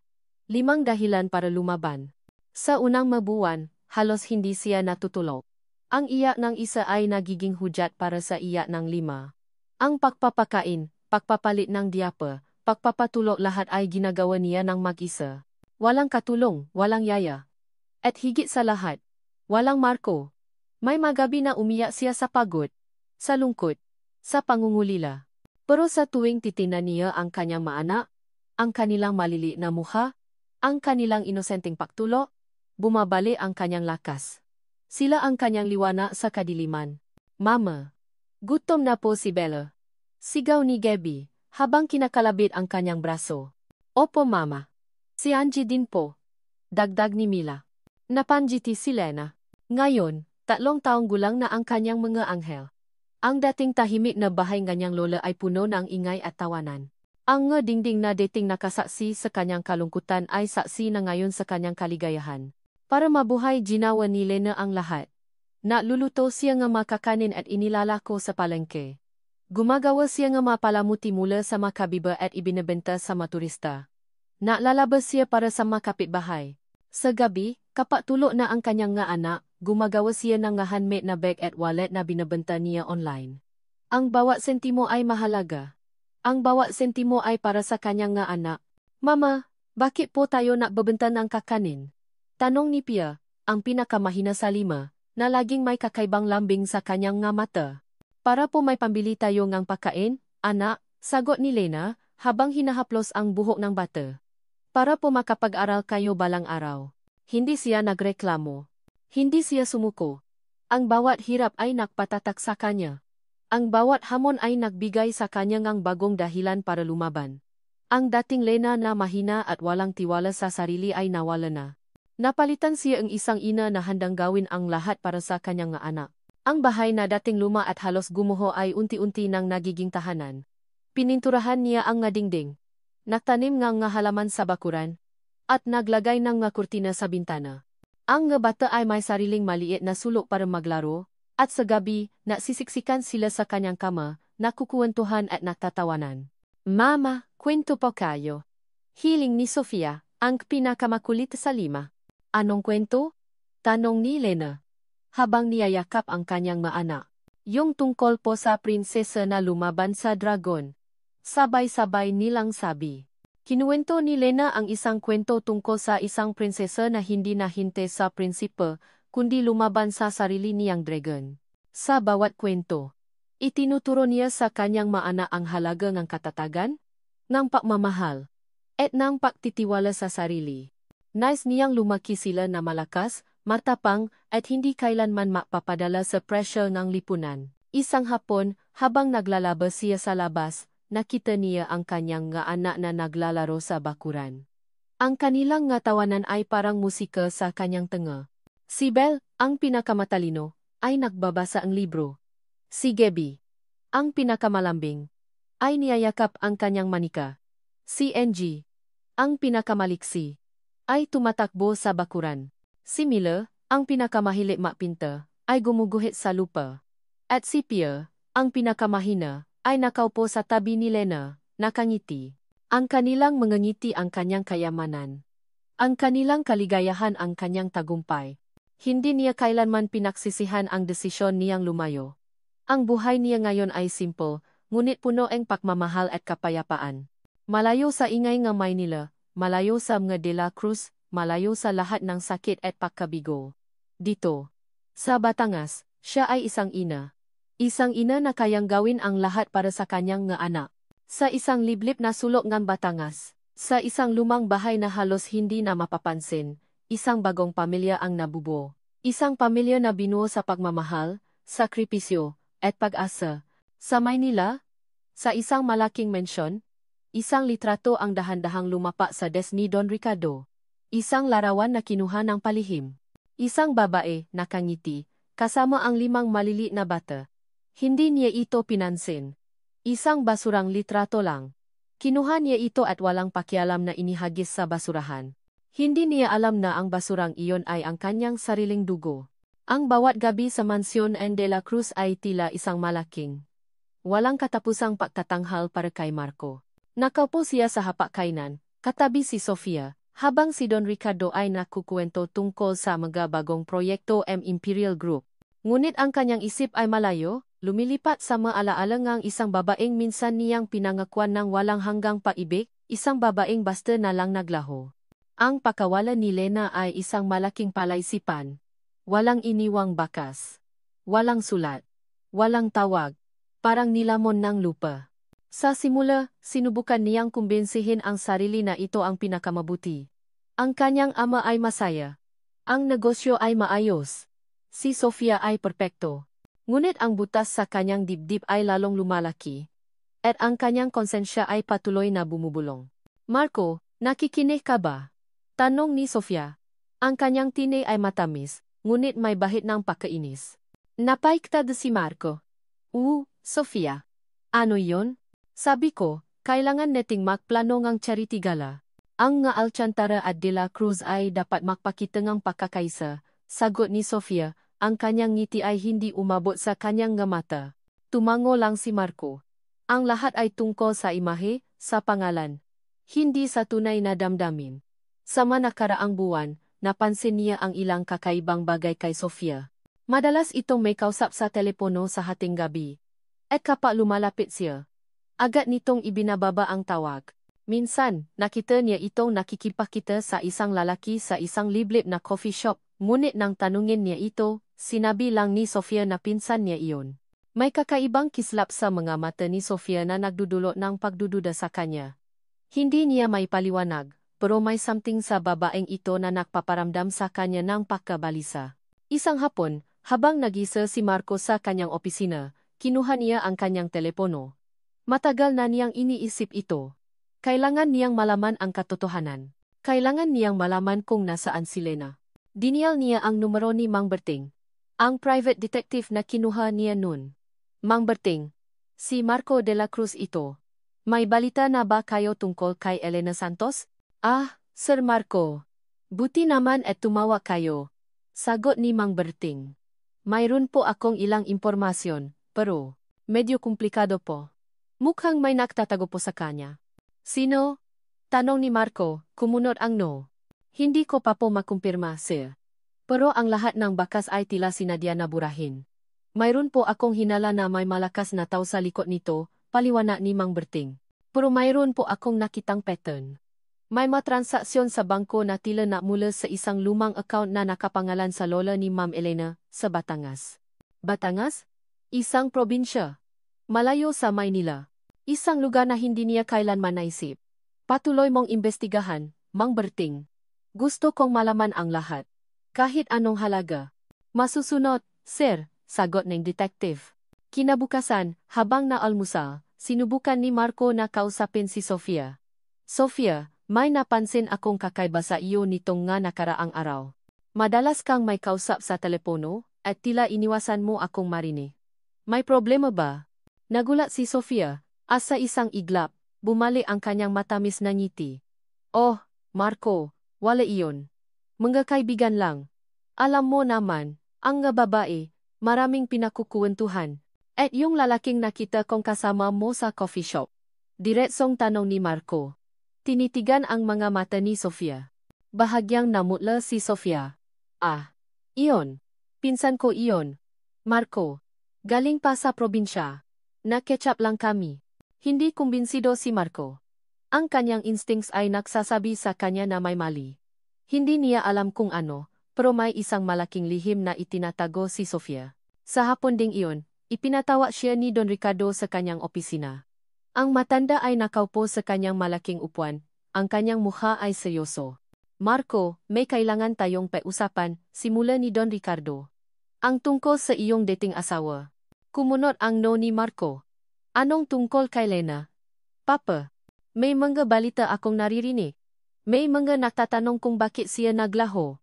5 dahilan para lumaban. Sa unang mabuwan, halos hindi siya natutulog. Ang iyak ng isa ay nagiging hudyat para sa iyak ng 5. Ang pagpapakain, pagpapalit ng diapa, pagpapatulog lahat ay ginagawa niya ng mag-isa. Walang katulong, walang yaya. At higit sa lahat, walang Marco. May magabi na umiyak siya sa pagod, sa lungkot, sa pangungulila. Pero sa tuwing titingnan niya ang kanyang maanak, ang kanilang maliliit na mukha, ang kanilang inosenteng pagtulo, bumabalik ang kanyang lakas. Sila ang kanyang liwanag sa kadiliman. Mama. Gutom na po si Bella. Sigaw ni Gabby, habang kinakalabit ang kanyang braso. Opo mama. Si Angie din po. Dagdag ni Mila. Napanjiti si Lena. Ngayon, 3 taong gulang na ang kanyang mga anghel. Ang dating tahimik na bahay nganyang lola ay puno ng ingay at tawanan. Ang dingding na dating nakasaksi sa kanyang kalungkutan ay saksi na ngayon sa kanyang kaligayahan. Para mabuhay ginawa ni Lena ang lahat. Nagluluto siya nga makakanin at inilalako sa palengke. Gumagawa siya nga mapalamuti mula sa makabiba at ibinebenta sa maturista. Naglalabas siya para sa makapitbahay. Sa gabi, kapatulo na ang kanyang nga anak, gumagawa siya ng nga handmade na bag at wallet na binebenta niya online. Ang bawat sentimo ay mahalaga. Ang bawat sentimo ay para sa kanyang nga anak. Mama, bakit po tayo nagbebenta ng kakanin? Tanong ni Pia, ang pinakamahina sa 5, na laging may kakaibang lambing sa kanyang nga mata. Para po may pambili tayo ngang pagkain, anak, sagot ni Lena, habang hinahaplos ang buhok ng bata. Para po makapag-aral kayo balang araw. Hindi siya nagreklamo. Hindi siya sumuko. Ang bawat hirap ay nagpatatak sa kanya. Ang bawat hamon ay nagbigay sa kanya ngang bagong dahilan para lumaban. Ang dating Lena na mahina at walang tiwala sa sarili ay nawala na. Napalitan siya ang isang ina na handang gawin ang lahat para sa kanyang nga anak. Ang bahay na dating luma at halos gumuho ay unti-unti nang nagiging tahanan. Pininturahan niya ang nga dingding. Nagtanim nga halaman sa bakuran. At naglagay ng nga kurtina sa bintana. Ang nga bata ay may sariling maliit na sulok para maglaro. At sa gabi, nasisiksikan sila sa kanyang kama, nakukuwentuhan at nagtatawanan. Mama, kwento po kayo. Hiling ni Sofia, ang pinakamakulit sa 5. Anong kwento? Tanong ni Lena. Habang niyayakap ang kanyang maanak. Yung tungkol po sa prinsesa na lumaban sa dragon. Sabay-sabay nilang sabi. Kinuwento ni Lena ang isang kwento tungkol sa isang prinsesa na hindi nahinte sa prinsipe, kundi lumaban sa sarili niyang dragon. Sa bawat kwento, itinuturo niya sa kanyang maanak ang halaga ng katatagan, ng pagmamahal, at ng pagtitiwala sa sarili. Nais niyang lumaki sila na malakas, matapang, at hindi kailanman mapapadala sa pressure ng lipunan. Isang hapon, habang naglalaba siya sa labas, nakita niya ang kanyang nga anak na naglalaro sa bakuran. Ang kanilang nga tawanan ay parang musika sa kanyang tenga. Si Belle, ang pinakamatalino, ay nagbabasa ang libro. Si Gabby, ang pinakamalambing, ay niyayakap ang kanyang manika. Si NG, ang pinakamaliksi, ay tumatakbo sa bakuran. Si Miller, ang pinakamahilig mapinta, ay gumuguhit sa lupa. At si Pierre, ang pinakamahina, ay nakaupo sa tabi ni Lena, nakangiti. Ang kanilang mga ngiti ang kanyang kayamanan. Ang kanilang kaligayahan ang kanyang tagumpay. Hindi niya kailanman pinagsisihan ang desisyon niyang lumayo. Ang buhay niya ngayon ay simple, ngunit puno ang pagmamahal at kapayapaan. Malayo sa ingay ng Maynila, malayo sa mga De La Cruz, malayo sa lahat ng sakit at pagkabigo. Dito, sa Batangas, siya ay isang ina. Isang ina na kayang gawin ang lahat para sa kanyang nga anak. Sa isang liblib na sulok ng Batangas, sa isang lumang bahay na halos hindi na mapapansin, isang bagong pamilya ang nabubuo. Isang pamilya na binuo sa pagmamahal, sakripisyo, at pag-asa. Sa Maynila, sa isang malaking mensyon, isang litrato ang dahan-dahang lumapa sa desk ni Don Ricardo. Isang larawan na kinuha ng palihim. Isang babae, nakangiti, kasama ang 5 maliliit na bata. Hindi niya ito pinansin. Isang basurang litrato lang. Kinuha niya ito at walang pakialam na inihagis sa basurahan. Hindi niya alam na ang basurang iyon ay ang kanyang sariling dugo. Ang bawat gabi sa mansyon De La Cruz ay tila isang malaking, walang katapusang pagtatanghal para kay Marco. Nakaupo siya sa hapag-kainan, katabi si Sofia, habang si Don Ricardo ay nakukuwento tungkol sa mga bagong proyekto Imperial Group. Ngunit ang kanyang isip ay malayo, lumilipat sa maalaala ngang isang babaeng minsan niyang pinangakuan ng walang hanggang paibig, isang babaeng basta na lang naglaho. Ang pakawala ni Lena ay isang malaking palaisipan. Walang iniwang bakas. Walang sulat. Walang tawag. Parang nilamon ng lupa. Sa simula, sinubukan niyang kumbinsihin ang sarili na ito ang pinakamabuti. Ang kanyang ama ay masaya. Ang negosyo ay maayos. Si Sofia ay perpekto. Ngunit ang butas sa kanyang dibdib ay lalong lumalaki. At ang kanyang konsensya ay patuloy na bumubulong. Marco, nakikinig ka ba? Tanong ni Sofia. Ang kanyang tinig ay matamis, ngunit may bahid ng pagkainis. Napaiktad si Marco. Sofia. Ano yon? Sabi ko, kailangan nating magplano ng charity gala. Ang nga Alcantara at De La Cruz ay dapat magpakita ng pagkakaisa. Sagot ni Sofia. Ang kanyang ngiti ay hindi umabot sa kanyang nga mata. Tumango lang si Marco. Ang lahat ay tungkol sa imahe, sa pangalan. Hindi sa tunay na damdamin. Sa nakaraang buwan, napansin niya ang ilang kakaibang bagay kay Sofia. Madalas itong may kausap sa telepono sa hating gabi. At kapag lumalapit siya, agad nitong ibinababa ang tawag. Minsan, nakita niya itong nakikipakita sa isang lalaki sa isang liblib na coffee shop. Ngunit nang tanungin niya ito, sinabi lang ni Sofia na pinsan niya iyon. May kakaibang kislap sa mga mata ni Sofia na nagdudulot ng pagdududa sa kanya. Hindi niya may paliwanag, pero may something sa babaeng ito na nagpaparamdam sa kanya ng pagkabalisa. Isang hapon, habang nagisa si Marco sa kanyang opisina, kinuha niya ang kanyang telepono. Matagal na niyang iniisip ito. Kailangan niyang malaman ang katotohanan. Kailangan niyang malaman kung nasaan si Lena. Dinial niya ang numero ni Mang Berting, ang private detective na kinuha niya noon. Mang Berting, si Marco de la Cruz ito. May balita na ba kayo tungkol kay Elena Santos? Sir Marco. Buti naman at tumawa kayo. Sagot ni Mang Berting. Mayroon po akong ilang impormasyon, pero medyo komplikado po. Mukhang may nagtatago po sa kanya. Sino? Tanong ni Marco, kumunot ang no. Hindi ko pa po makumpirma, sir. Pero ang lahat ng bakas ay tila sinadya na burahin. Mayroon po akong hinala na may malakas na tao sa likod nito, paliwanag ni Mang Berting. Pero mayroon po akong nakitang pattern. May matransaksyon sa bangko na tila na mula sa isang lumang account na nakapangalan sa lola ni Ma'am Elena, sa Batangas. Batangas? Isang probinsya. Malayo sa Maynila. Isang lugar na hindi niya kailanman naisip. Patuloy mong imbestigahan, Mang Berting. Gusto kong malaman ang lahat. Kahit anong halaga. Masusunod, sir, sagot ng detective. Kinabukasan, habang naalmusal, sinubukan ni Marco na kausapin si Sofia. Sofia, may napansin akong kakaiba sa iyo nitong nga nakaraang araw. Madalas kang may kausap sa telepono, at tila iniwasan mo akong marinig. May problema ba? Nagulat si Sofia, at sa isang iglap, bumalik ang kanyang matamis na ngiti. Oh, Marco, wala iyon. Mga kaibigan lang. Alam mo naman, ang nga babae, maraming pinakukuwentuhan. At yung lalaking nakita kong kasama mo sa coffee shop. Diretsong tanong ni Marco. Tinitigan ang mga mata ni Sofia. Bahagyang namutla si Sofia. Ah, iyon. Pinsan ko iyon. Marco. Galing pa sa probinsya. Na-ketchup lang kami. Hindi kumbinsido si Marco. Ang kanyang instincts ay nagsasabi sa kanya na may mali. Hindi niya alam kung ano, pero may isang malaking lihim na itinatago si Sofia. Sa hapon ding iyon, ipinatawa siya ni Don Ricardo sa kanyang opisina. Ang matanda ay nakaupo sa kanyang malaking upuan, ang kanyang mukha ay seryoso. Marco, may kailangan tayong pag-usapan, simula ni Don Ricardo. Ang tungkol sa iyong dating asawa. Kumunot ang no ni Marco. Anong tungkol kay Lena? Papa, may mga balita akong naririnig. May mga nagtatanong kung bakit siya naglaho.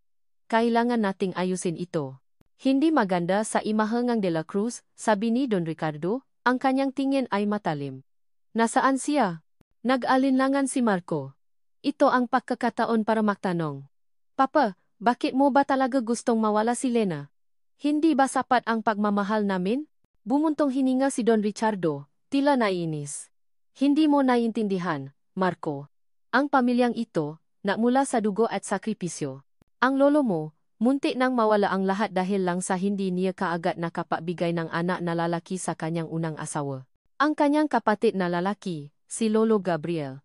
Kailangan nating ayusin ito. Hindi maganda sa imahangang de la Cruz, sabi ni Don Ricardo, ang kanyang tingin ay matalim. Nasaan siya? Nag-alinlangan si Marco. Ito ang pagkakataon para magtanong. Papa, bakit mo ba talaga gustong mawala si Lena? Hindi ba sapat ang pagmamahal namin? Bumuntong hininga si Don Ricardo, tila naiinis. Hindi mo naiintindihan, Marco. Ang pamilyang ito, nagmula sa dugo at sakripisyo. Ang lolo mo, muntik nang mawala ang lahat dahil lang sa hindi niya kaagad nakapagbigay ng anak na lalaki sa kanyang unang asawa. Ang kanyang kapatid na lalaki, si Lolo Gabriel,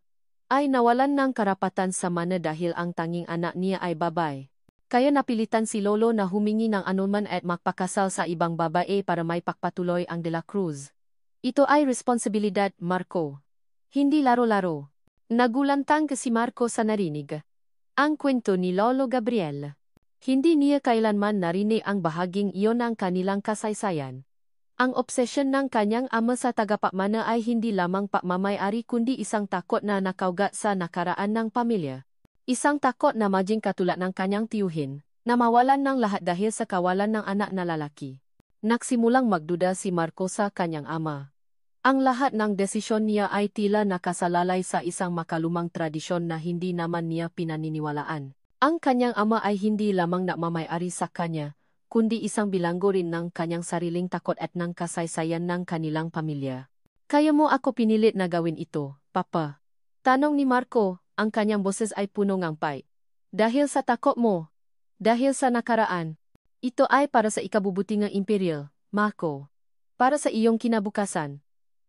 ay nawalan ng karapatan sa mana dahil ang tanging anak niya ay babae. Kaya napilitan si Lolo na humingi ng anuman at magpakasal sa ibang babae para may pagpatuloy ang de la Cruz. Ito ay responsibilidad, Marco. Hindi laro-laro. Nagulantang si Marco sa narinig. Ang kwento ni Lolo Gabriel. Hindi niya kailanman narinig ang bahaging iyon ng kanilang kasaysayan. Ang obsesyon ng kanyang ama sa tagapagmana ay hindi lamang pagmamay-ari kundi isang takot na nakaugat sa nakaraan ng pamilya. Isang takot na maging katulad ng kanyang tiyuhin, na mawalan ng lahat dahil sa kawalan ng anak na lalaki. Nagsimulang magduda si Marco sa kanyang ama. Ang lahat ng desisyon niya ay tila nakasalalay sa isang makalumang tradisyon na hindi naman niya pinaniniwalaan. Ang kanyang ama ay hindi lamang nagmamay-ari sa kanya, kundi isang bilanggo rin ng kanyang sariling takot at ng kasaysayan ng kanilang pamilya. Kaya mo ako pinilit na gawin ito, Papa? Tanong ni Marco, ang kanyang boses ay puno ng pait. Dahil sa takot mo. Dahil sa nakaraan. Ito ay para sa ikabubuti ng imperial, Marco. Para sa iyong kinabukasan.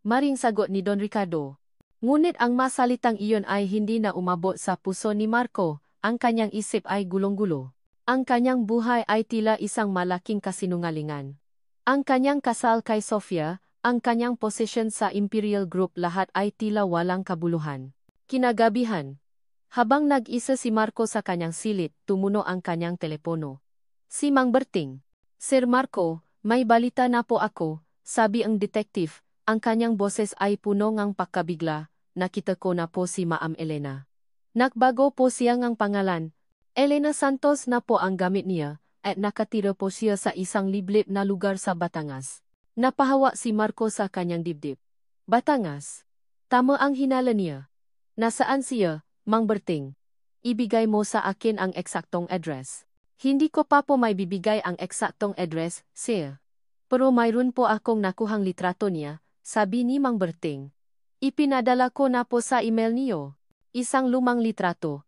Maring sagot ni Don Ricardo. Ngunit ang masalitang iyon ay hindi na umabot sa puso ni Marco, ang kanyang isip ay gulong-gulo. Ang kanyang buhay ay tila isang malaking kasinungalingan. Ang kanyang kasal kay Sofia, ang kanyang posisyon sa Imperial Group lahat ay tila walang kabuluhan. Kinagabihan. Habang nag-isa si Marco sa kanyang silid, tumuno ang kanyang telepono. Si Mang Berting. Sir Marco, may balita na po ako, sabi ang detective. Ang kanyang boses ay puno ng pagkabigla, nakita ko na po si Ma'am Elena. Nagbago po siya ng pangalan. Elena Santos na po ang gamit niya, at nakatira po siya sa isang liblib na lugar sa Batangas. Napahawa si Marco sa kanyang dibdib. Batangas. Tama ang hinala niya. Nasaan siya, Mang Berting? Ibigay mo sa akin ang eksaktong address. Hindi ko pa po may bibigay ang eksaktong address, sir. Pero mayroon po akong nakuhang litrato niya, sabi ni Mang Berting. Ipinadala ko na po sa email niyo. Isang lumang litrato.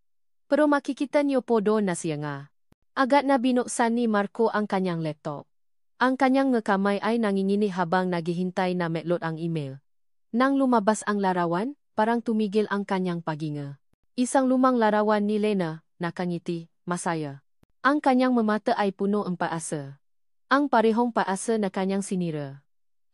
Pero makikita niyo po doon na siya nga. Agad na binuksan ni Marco ang kanyang laptop. Ang kanyang kamay ay nangingini habang naghihintay na metlot ang email. Nang lumabas ang larawan, parang tumigil ang kanyang paghinga. Isang lumang larawan ni Lena, nakangiti, masaya. Ang kanyang mata ay puno ng paasa. Ang parehong paasa na kanyang sinira.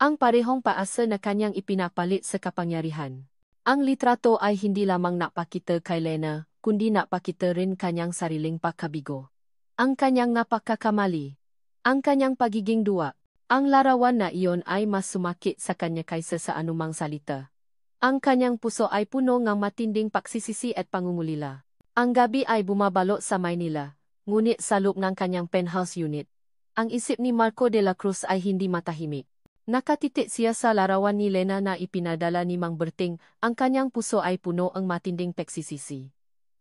Ang parehong paasa na kanyang ipinapalit sa kapangyarihan. Ang litrato ay hindi lamang napakita kay Lena, kundi napakita rin kanyang sariling pagkabigo. Ang kanyang napakakamali. Ang kanyang pagiging duwa. Ang larawan na iyon ay mas sumakit sa kanya kaysa sa anumang salita. Ang kanyang puso ay puno ng matinding pagsisisi at pangungulila. Ang gabi ay bumabalo sa Maynila, ngunit sa loob ng kanyang penthouse unit. Ang isip ni Marco de la Cruz ay hindi matahimik. Nakatitik siya sa larawan ni Lena na ipinadala ni Mang Berting, ang kanyang puso ay puno ang matinding pagsisisi.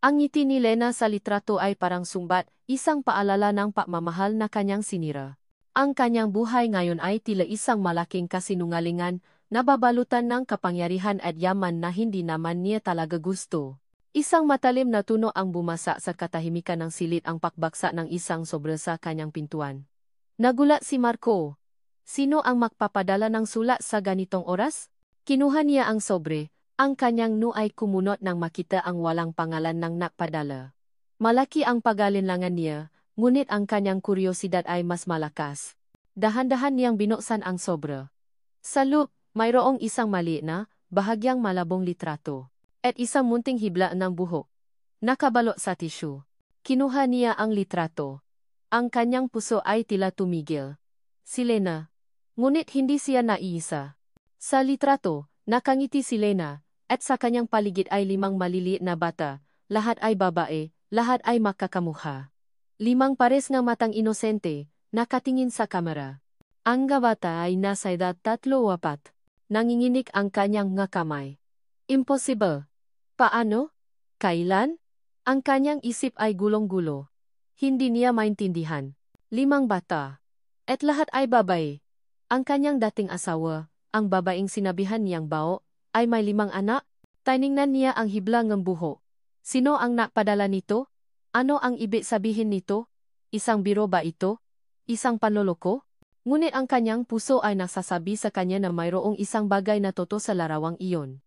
Ang ngiti ni Lena sa litrato ay parang sumbat, isang paalala ng pagmamahal na kanyang sinira. Ang kanyang buhay ngayon ay tila isang malaking kasinungalingan, nababalutan ng kapangyarihan at yaman na hindi naman niya talaga gusto. Isang matalim na tuno ang bumasa sa katahimikan ng silid ang pakbaksa ng isang sobre sa kanyang pintuan. Nagulat si Marco. Sino ang magpapadala ng sulat sa ganitong oras? Kinuha niya ang sobre, ang kanyang noo ay kumunot nang makita ang walang pangalan ng nagpadala. Malaki ang pag-alinlangan niya, ngunit ang kanyang kuryosidad ay mas malakas. Dahan-dahan niyang binuksan ang sobre. Sa loob, mayroong isang maliit na, bahagyang malabong litrato, at isang munting hibla ng buhok. Nakabalot sa tisyu. Kinuha niya ang litrato. Ang kanyang puso ay tila tumigil. Si Lena. Ngunit hindi siya naiisa. Sa litrato, nakangiti si Lena, at sa kanyang paligid ay 5 maliliit na bata, lahat ay babae, lahat ay makakamukha. 5 pares ng matang inosente, nakatingin sa kamera. Ang bata ay nasa edad 3-4. Nanginginig ang kanyang nga kamay. Impossible. Paano? Kailan? Ang kanyang isip ay gulong-gulo. Hindi niya maintindihan. 5 bata. At lahat ay babae. Ang kanyang dating asawa, ang babaeng sinabihan niyang bao, ay may 5 anak. Tiningnan niya ang hibla ng buhok. Sino ang nagpadala nito? Ano ang ibig sabihin nito? Isang biro ba ito? Isang panloloko? Ngunit ang kanyang puso ay nagsasabi sa kanya na mayroong isang bagay na totoo sa larawang iyon.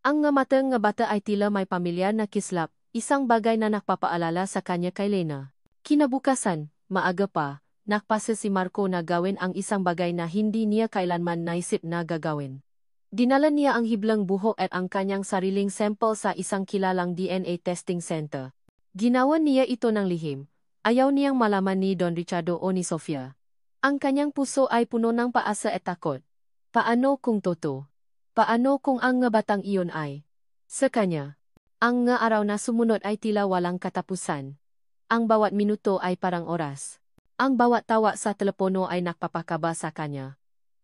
Ang matang nga bata ay tila may pamilyar na kislap, isang bagay na nakpapaalala sa kanya kay Lena. Kinabukasan, maaga pa, nakpasa si Marco na gawin ang isang bagay na hindi niya kailanman naisip na gagawin. Dinala niya ang hiblang buhok at ang kanyang sariling sample sa isang kilalang DNA testing center. Ginawa niya ito ng lihim. Ayaw niyang malaman ni Don Ricardo o ni Sofia. Ang kanyang puso ay puno ng paasa at takot. Paano kung totoo? Paano kung ang nga batang iyon ay? Sa kanya, ang nga araw na sumunod ay tila walang katapusan. Ang bawat minuto ay parang oras. Ang bawat tawa sa telepono ay nakpapakaba sa kanya.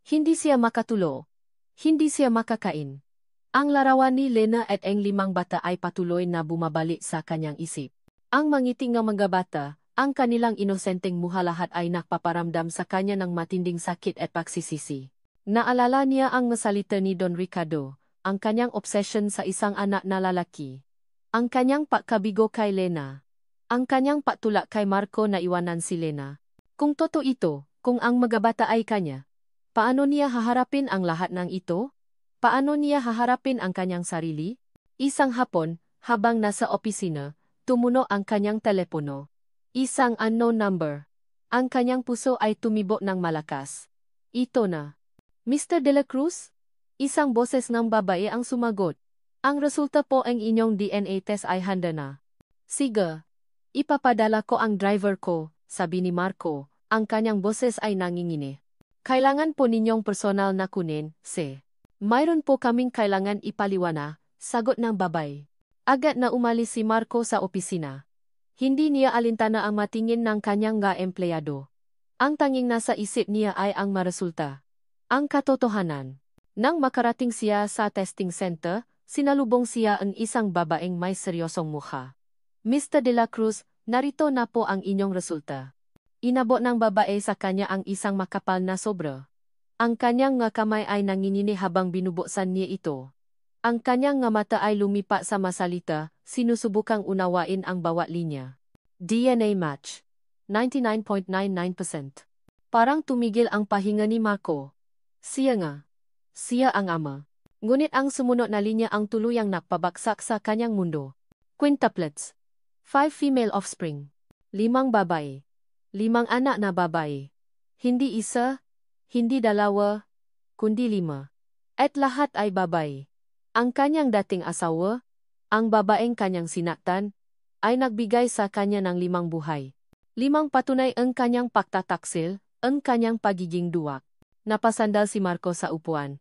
Hindi siya makatulo. Hindi siya makakain. Ang larawan ni Lena at ang 5 bata ay patuloy na bumabalik sa kanyang isip. Ang mangiting ng mga bata, ang kanilang inosenteng muha lahat ay nakpaparamdam sa kanya ng matinding sakit at pagsisisi. Naalala niya ang salita ni Don Ricardo, ang kanyang obsession sa isang anak na lalaki. Ang kanyang pagkabigo kay Lena. Ang kanyang patulak kay Marco na iwanan si Lena. Kung totoo ito, kung ang mga bata ay kanya, paano niya haharapin ang lahat ng ito? Paano niya haharapin ang kanyang sarili? Isang hapon, habang nasa opisina, tumuno ang kanyang telepono. Isang unknown number. Ang kanyang puso ay tumibo ng malakas. Ito na. Mr. De La Cruz? Isang boses ng babae ang sumagot. Ang resulta po ang inyong DNA test ay handa na. Sige. Ipapadala ko ang driver ko, sabi ni Marco. Ang kanyang boses ay nangingini. Kailangan po ninyong personal na kunin, se. Mayroon po kaming kailangan ipaliwana, sagot ng babae. Agad na umalis si Marco sa opisina. Hindi niya alintana ang matingin ng kanyang empleyado. Ang tanging nasa isip niya ay ang maresulta. Ang katotohanan. Nang makarating siya sa testing center, sinalubong siya ang isang babaeng may seryosong mukha. Mr. De La Cruz, narito na po ang inyong resulta. Inabot ng babae sa kanya ang isang makapal na sobra. Ang kanyang kamay ay nanginginig habang binubuksan niya ito. Ang kanyang mata ay lumipa sa masalita, sinusubukang unawain ang bawat linya. DNA match. 99.99%. Parang tumigil ang pahinga ni Marco. Siya nga. Siya ang ama. Ngunit ang sumunod na linya ang tuluyang nakpabagsak sa kanyang mundo. Quintuplets. 5 female offspring. 5 babae. 5 anak na babae. Hindi isa, hindi dalawa, kundi 5. At lahat ay babae. Ang kanyang dating asawa, ang babaeng kanyang sinaktan, ay nagbigay sa kanya ng 5 buhay. 5 patunay ang kanyang pagtataksil, ang kanyang pagiging duwak. Napasandal si Marco sa upuan.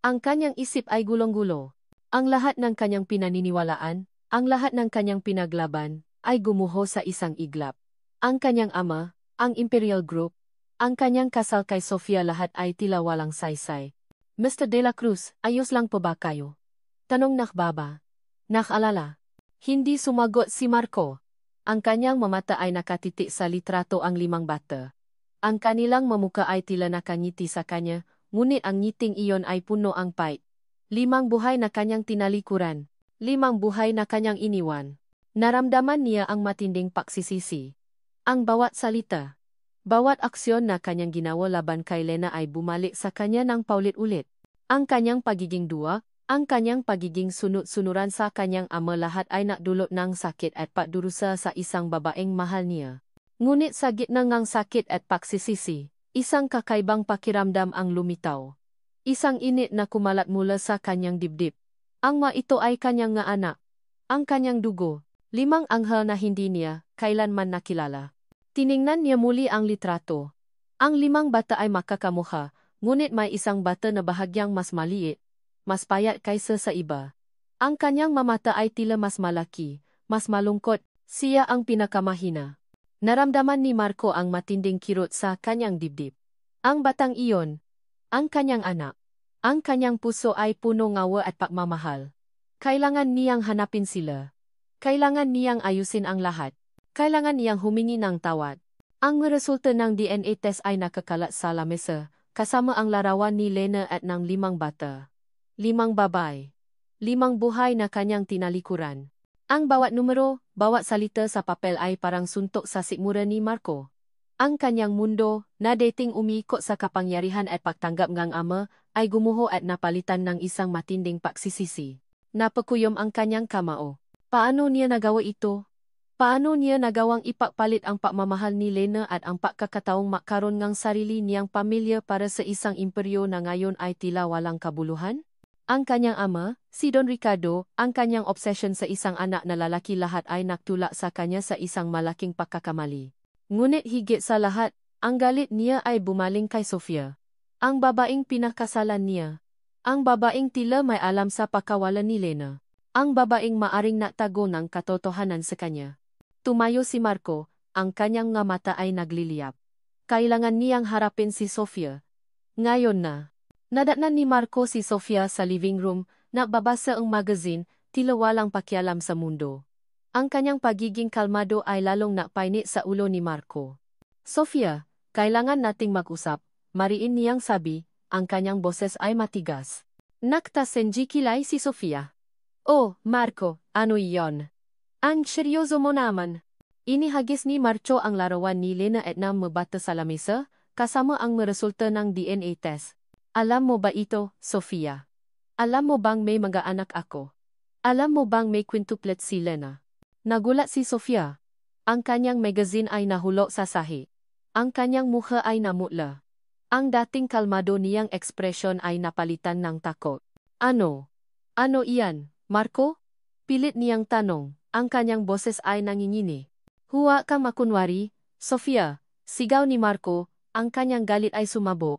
Ang kanyang isip ay gulong-gulo. Ang lahat ng kanyang pinaniniwalaan, ang lahat ng kanyang pinaglaban, ay gumuho sa isang iglap. Ang kanyang ama, ang Imperial Group, ang kanyang kasal kay Sofia lahat ay tila walang saysay. Mr. De La Cruz, ayos lang po ba kayo? Tanong nakbaba. Nakalala. Hindi sumagot si Marco. Ang kanyang mamata ay nakatitik sa litrato ang 5 bata. Ang kanilang mamuka ay tila nakangiti sa kanya, ngunit ang ngiting iyon ay puno ang pait. 5 buhay na kanyang tinalikuran. 5 buhay na kanyang iniwan. Naramdaman niya ang matinding pagsisisi. Ang bawat salita, bawat aksyon na kanyang ginawa laban kay Lena ay bumalik sa kanya ng paulit-ulit. Ang kanyang pagiging duwag, ang kanyang pagiging sunod-sunuran sa kanyang ama lahat ay nakdulot ng sakit at pagdurusa sa isang babaeng mahal niya. Ngunit sa gitna ng sakit at pagsisisi, isang kakaibang pakiramdam ang lumitaw. Isang init na kumalat mula sa kanyang dibdib. Ang ito ay kanyang nga anak. Ang kanyang dugo. 5 anghel na hindi niya kailanman nakilala. Tiningnan niya muli ang litrato. Ang 5 bata ay makakamukha, ngunit may isang bata na bahagyang mas maliit, mas payat kaysa sa iba. Ang kanyang mamata ay tila mas malaki, mas malungkot, siya ang pinakamahina. Naramdaman ni Marco ang matinding kirot sa kanyang dibdib. Ang batang iyon, ang kanyang anak. Ang kanyang puso ay puno ngawa at pagmamahal. Kailangan niyang hanapin sila. Kailangan niyang ayusin ang lahat. Kailangan niyang humingi ng tawad. Ang resulta ng DNA test ay nakakalat sa lamesa, kasama ang larawan ni Lena at ng 5 bata. 5 babae. 5 buhay na kanyang tinalikuran. Ang bawat numero, bawat salita sa papel ay parang suntok sa sikmura ni Marco. Ang kanyang mundo, na dating umiikot sa kapangyarihan at pagtanggap ng ama, ay gumuho at napalitan ng isang matinding pagsisisi. Napakuyom ang kanyang kamao. Paano niya nagawa ito? Paano niya nagawang ipagpalit ang pagmamahal ni Lena at ang pagkakataong makaroon ng sarili niyang pamilya para sa isang imperyo na ngayon ay tila walang kabuluhan? Ang kanyang ama, si Don Ricardo, ang kanyang obsession sa isang anak na lalaki lahat ay naktulak sa kanya sa isang malaking pagkakamali. Ngunit higit sa lahat, ang galit niya ay bumaling kay Sofia. Ang babaeng pinakasalan niya. Ang babaeng tila may alam sa pagkawalan ni Lena. Ang babaeng maaring natago ng katotohanan sa kanya. Tumayo si Marco, ang kanyang nga mata ay nagliliyap. Kailangan niyang harapin si Sofia. Ngayon na. Nadatnan ni Marco si Sofia sa living room, nagbabasa ang magazine, tila walang pakialam sa mundo. Ang kanyang pagiging kalmado ay lalong napainit sa ulo ni Marco. Sofia, kailangan nating mag-usap, mariin niyang sabi, ang kanyang boses ay matigas. Naktasenjikilay si Sofia. Oh, Marco, ano iyon? Ang seryoso mo naman. Inihagis ni Marco ang larawan ni Lena at ng mabata sa lamesa, kasama ang resulta ng DNA test. Alam mo ba ito, Sofia? Alam mo bang may mga anak ako? Alam mo bang may quintuplet si Lena? Nagulat si Sofia. Ang kanyang magazine ay nahulog sa sahi. Ang kanyang mukha ay namutla. Ang dating kalmado niyang ekspresyon ay napalitan ng takot. Ano? Ano iyan, Marco? Pilit niyang tanong. Ang kanyang boses ay nangingini. Huwa ka makunwari, Sofia, sigaw ni Marco, ang kanyang galit ay sumabog.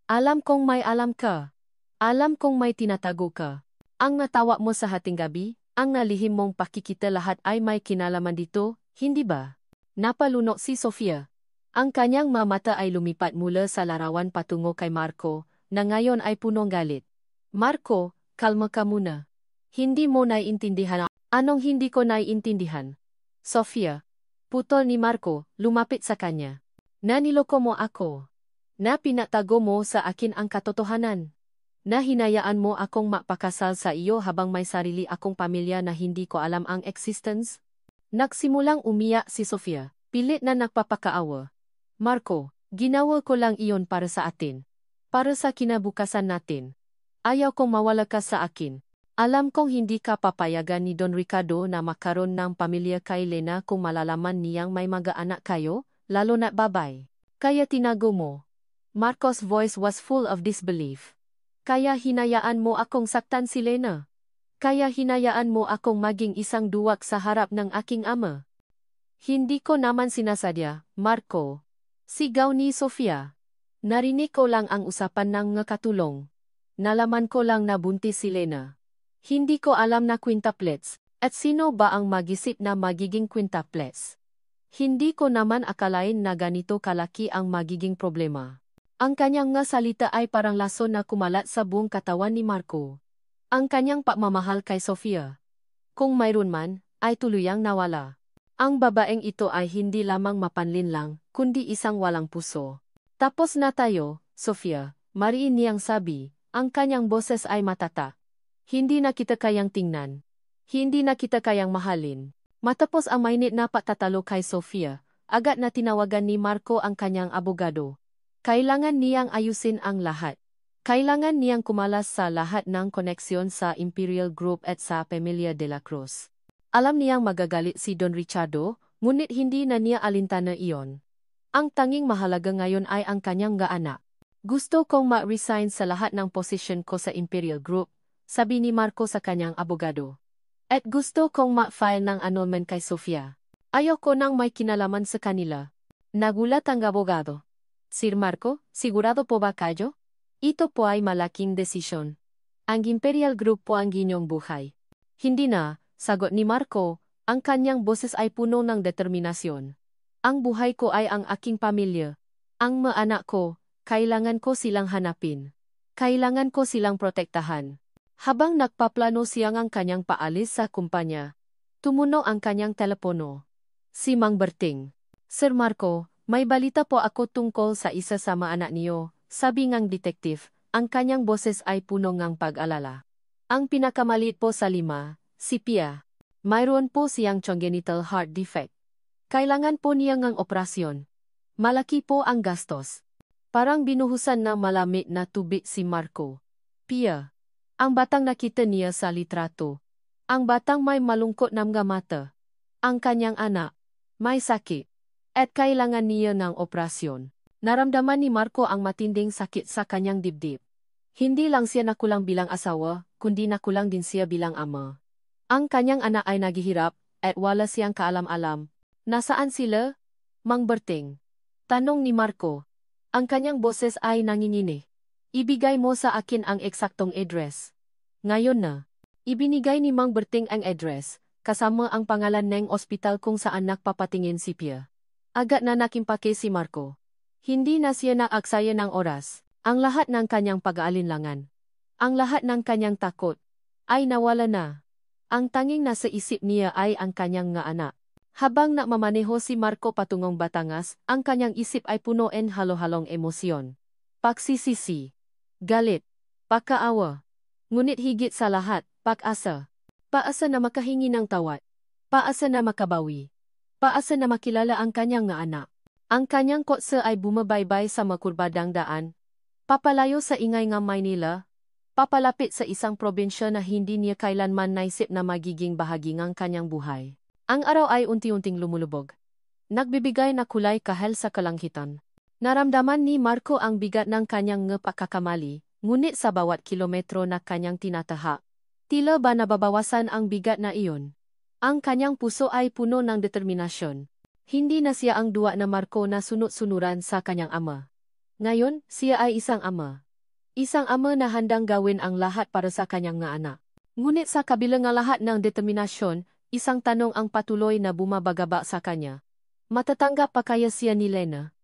Alam kong may alam ka. Alam kong may tinatago ka. Ang natawa mo sa hating gabi, ang nalihim mong pakikita lahat ay may kinalaman dito, hindi ba? Napalunok si Sofia. Ang kanyang mamata ay lumipat mula sa larawan patungo kay Marco, na ngayon ay punong galit. Marco, kalma ka muna. Hindi mo naiintindihan. Anong hindi ko naiintindihan? Sofia. Putol ni Marco, lumapit sa kanya. Naniloko mo ako. Na pinatago mo sa akin ang katotohanan. Na hinayaan mo akong mapakasal sa iyo habang may sarili akong pamilya na hindi ko alam ang existence. Nagsimulang umiyak si Sofia, pilit na nagpapakaawa. Marco, ginawa ko lang iyon para sa atin. Para sa kinabukasan natin. Ayaw kong mawala ka sa akin. Alam kong hindi ka papayagan ni Don Ricardo na makaroon ng pamilya kay Lena kung malalaman niyang may mga anak kayo, lalo na't babay. Kaya tinago mo. Marco's voice was full of disbelief. Kaya hinayaan mo akong saktan si Lena. Kaya hinayaan mo akong maging isang duwag sa harap ng aking ama. Hindi ko naman sinasadya, Marco. Sigaw ni Sofia. Narinig ko lang ang usapan ng ngakatulong. Nalaman ko lang na buntis si Lena. Hindi ko alam na quintuplets, at sino ba ang mag-isip na magiging quintuplets? Hindi ko naman akalain na ganito kalaki ang magiging problema. Ang kanyang nga salita ay parang lason na kumalat sa buong katawan ni Marco. Ang kanyang pagmamahal kay Sofia, kung mayroon man, ay tuluyang nawala. Ang babaeng ito ay hindi lamang mapanlin lang, kundi isang walang puso. Tapos na tayo, Sofia, mariin niyang sabi, ang kanyang boses ay matata. Hindi na kita kayang tingnan. Hindi na kita kayang mahalin. Matapos ang mainit na patatalo kay Sofia, agad na tinawagan ni Marco ang kanyang abogado. Kailangan niyang ayusin ang lahat. Kailangan niyang kumalas sa lahat ng koneksyon sa Imperial Group at sa Pamilya de la Cruz. Alam niyang magagalit si Don Richardo, ngunit hindi na niya alintana iyon. Ang tanging mahalaga ngayon ay ang kanyang anak. Gusto kong ma-resign sa lahat ng posisyon ko sa Imperial Group, sabi ni Marco sa kanyang abogado. At gusto kong ma-file ng annulment kay Sofia. Ayoko nang may kinalaman sa kanila. Nagulat ang abogado. Sir Marco, sigurado po ba kayo? Ito po ay malaking desisyon. Ang Imperial Group po ang inyong buhay. Hindi na, sagot ni Marco, ang kanyang boses ay puno ng determinasyon. Ang buhay ko ay ang aking pamilya. Ang mga anak ko, kailangan ko silang hanapin. Kailangan ko silang protektahan. Habang nagpaplano siyang ang kanyang paalis sa kumpanya, tumunog ang kanyang telepono. Si Mang Berting. Sir Marco, may balita po ako tungkol sa isa sa mga anak niyo, sabi ngang detektif, ang kanyang boses ay puno ngang pag-alala. Ang pinakamaliit po sa 5, si Pia. Mayroon po siyang congenital heart defect. Kailangan po niya ngang operasyon. Malaki po ang gastos. Parang binuhusan ng malamig na tubig si Marco. Pia. Ang batang nakita niya sa litrato. Ang batang may malungkot na mga mata. Ang kanyang anak. May sakit. At kailangan niya ng operasyon. Naramdaman ni Marco ang matinding sakit sa kanyang dibdib. Hindi lang siya nakulang bilang asawa, kundi nakulang din siya bilang ama. Ang kanyang anak ay naghihirap, at wala siyang kaalam-alam. Nasaan sila? Mang Berting. Tanong ni Marco. Ang kanyang boses ay nanginginig. Ibigay mo sa akin ang eksaktong address. Ngayon na. Ibinigay ni Mang Berting ang address, kasama ang pangalan ng ospital kung saan nagpapatingin si Pia. Agad na nakimpake si Marco. Hindi na siya naaksaya ng oras. Ang lahat ng kanyang pag-aalinlangan, ang lahat ng kanyang takot, ay nawala na. Ang tanging nasa isip niya ay ang kanyang nga anak. Habang namamaneho si Marco patungong Batangas, ang kanyang isip ay puno ng halo-halong emosyon. Pagsisisi, galit, pagkaawa. Ngunit higit sa lahat, pag-asa. Paasa na makahingi ng tawad. Paasa na makabawi. Paasa na makilala ang kanyang nga anak. Ang kanyang kotse ay bumabaybay sa makurbadang daan. Papalayo sa ingay ng Maynila. Papalapit sa isang probinsya na hindi niya kailanman naisip na magiging bahagi ng kanyang buhay. Ang araw ay unti-unting lumulubog. Nagbibigay na kulay kahel sa kalangitan. Naramdaman ni Marco ang bigat ng kanyang pagkakamali, ngunit sa bawat kilometro na kanyang tinataha, tila ba nababawasan ang bigat na iyon. Ang kanyang puso ay puno ng determinasyon. Hindi na siya ang duwa na Marco na sunod-sunuran sa kanyang ama. Ngayon, siya ay isang ama. Isang ama na handang gawin ang lahat para sa kanyang nga anak. Ngunit sa kabila ng lahat ng determinasyon, isang tanong ang patuloy na bumabagaba sa kanya. Matatanggap pa kaya siya ni Lena?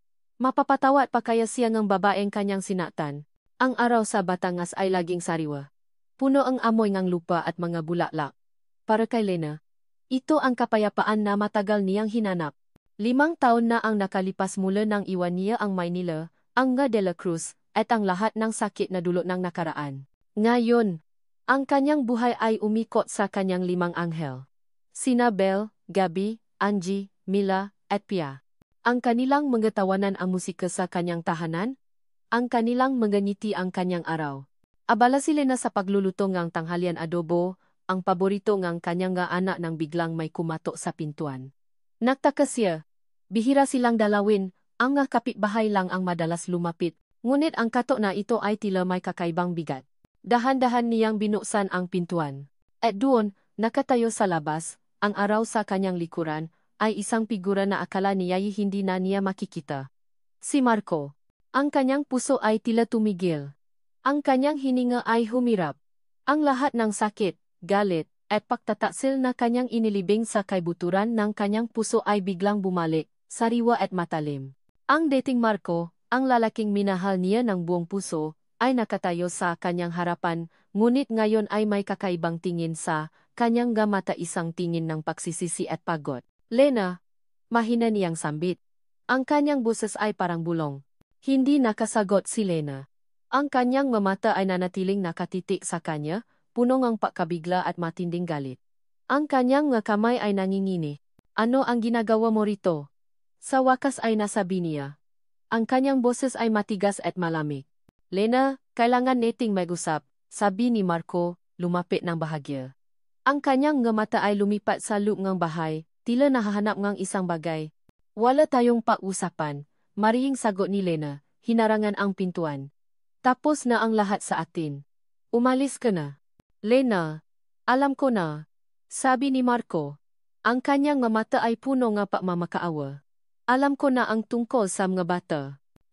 Mapapatawad pa kaya siya ng babaeng kanyang sinaktan? Ang araw sa Batangas ay laging sariwa. Puno ang amoy ng lupa at mga bulaklak. Para kay Lena, ito ang kapayapaan na matagal niyang hinanap. 5 taon na ang nakalipas mula nang iwan niya ang Maynila, ang nga de la Cruz, at ang lahat ng sakit na dulot ng nakaraan. Ngayon, ang kanyang buhay ay umikot sa kanyang 5 anghel. Sina Belle, Gabby, Angie, Mila, at Pia. Ang kanilang mga tawanan ang musika sa kanyang tahanan. Ang kanilang mga ngiti ang kanyang araw. Abala sila na sa pagluluto ng tanghalian adobo, ang paborito ng kanyang nga anak nang biglang may kumatok sa pintuan. Nagtaka siya. Bihira silang dalawin, ang nga kapitbahay lang ang madalas lumapit, ngunit ang katok na ito ay tila may kakaibang bigat. Dahan-dahan niyang binuksan ang pintuan. At doon, nakatayo sa labas, ang araw sa kanyang likuran, ay isang figura na akala niya'y hindi na niya makikita. Si Marco. Ang kanyang puso ay tila tumigil. Ang kanyang hininga ay humirap. Ang lahat ng sakit, galit, at pagtataksil na kanyang inilibing sa kaibuturan ng kanyang puso ay biglang bumalik, sariwa at matalim. Ang dating Marco, ang lalaking minahal niya ng buong puso, ay nakatayo sa kanyang harapan, ngunit ngayon ay may kakaibang tingin sa kanyang mata, isang tingin ng pagsisisi at pagod. Lena, mahina niyang sambit. Ang kanyang boses ay parang bulong. Hindi nakasagot si Lena. Ang kanyang mata ay nanatiling nakatitik sa kanya, puno ng pagkabigla at matinding galit. Ang kanyang kamay ay nangingini. Ano ang ginagawa mo rito? Sa wakas ay nasabi niya. Ang kanyang boses ay matigas at malamig. Lena, kailangan nating mag-usap, sabi ni Marco, lumapit ng bahagya. Ang kanyang mata ay lumipat sa loob ng bahay, tila nahahanap ng isang bagay. Wala tayong pag-usapan, marihing sagot ni Lena, hinarangan ang pintuan. Tapos na ang lahat sa atin. Umalis ka na. Lena, alam ko na, sabi ni Marco. Ang kanyang mata ay puno ng pagmamakaawa. Alam ko na ang tungkol sa mga bata.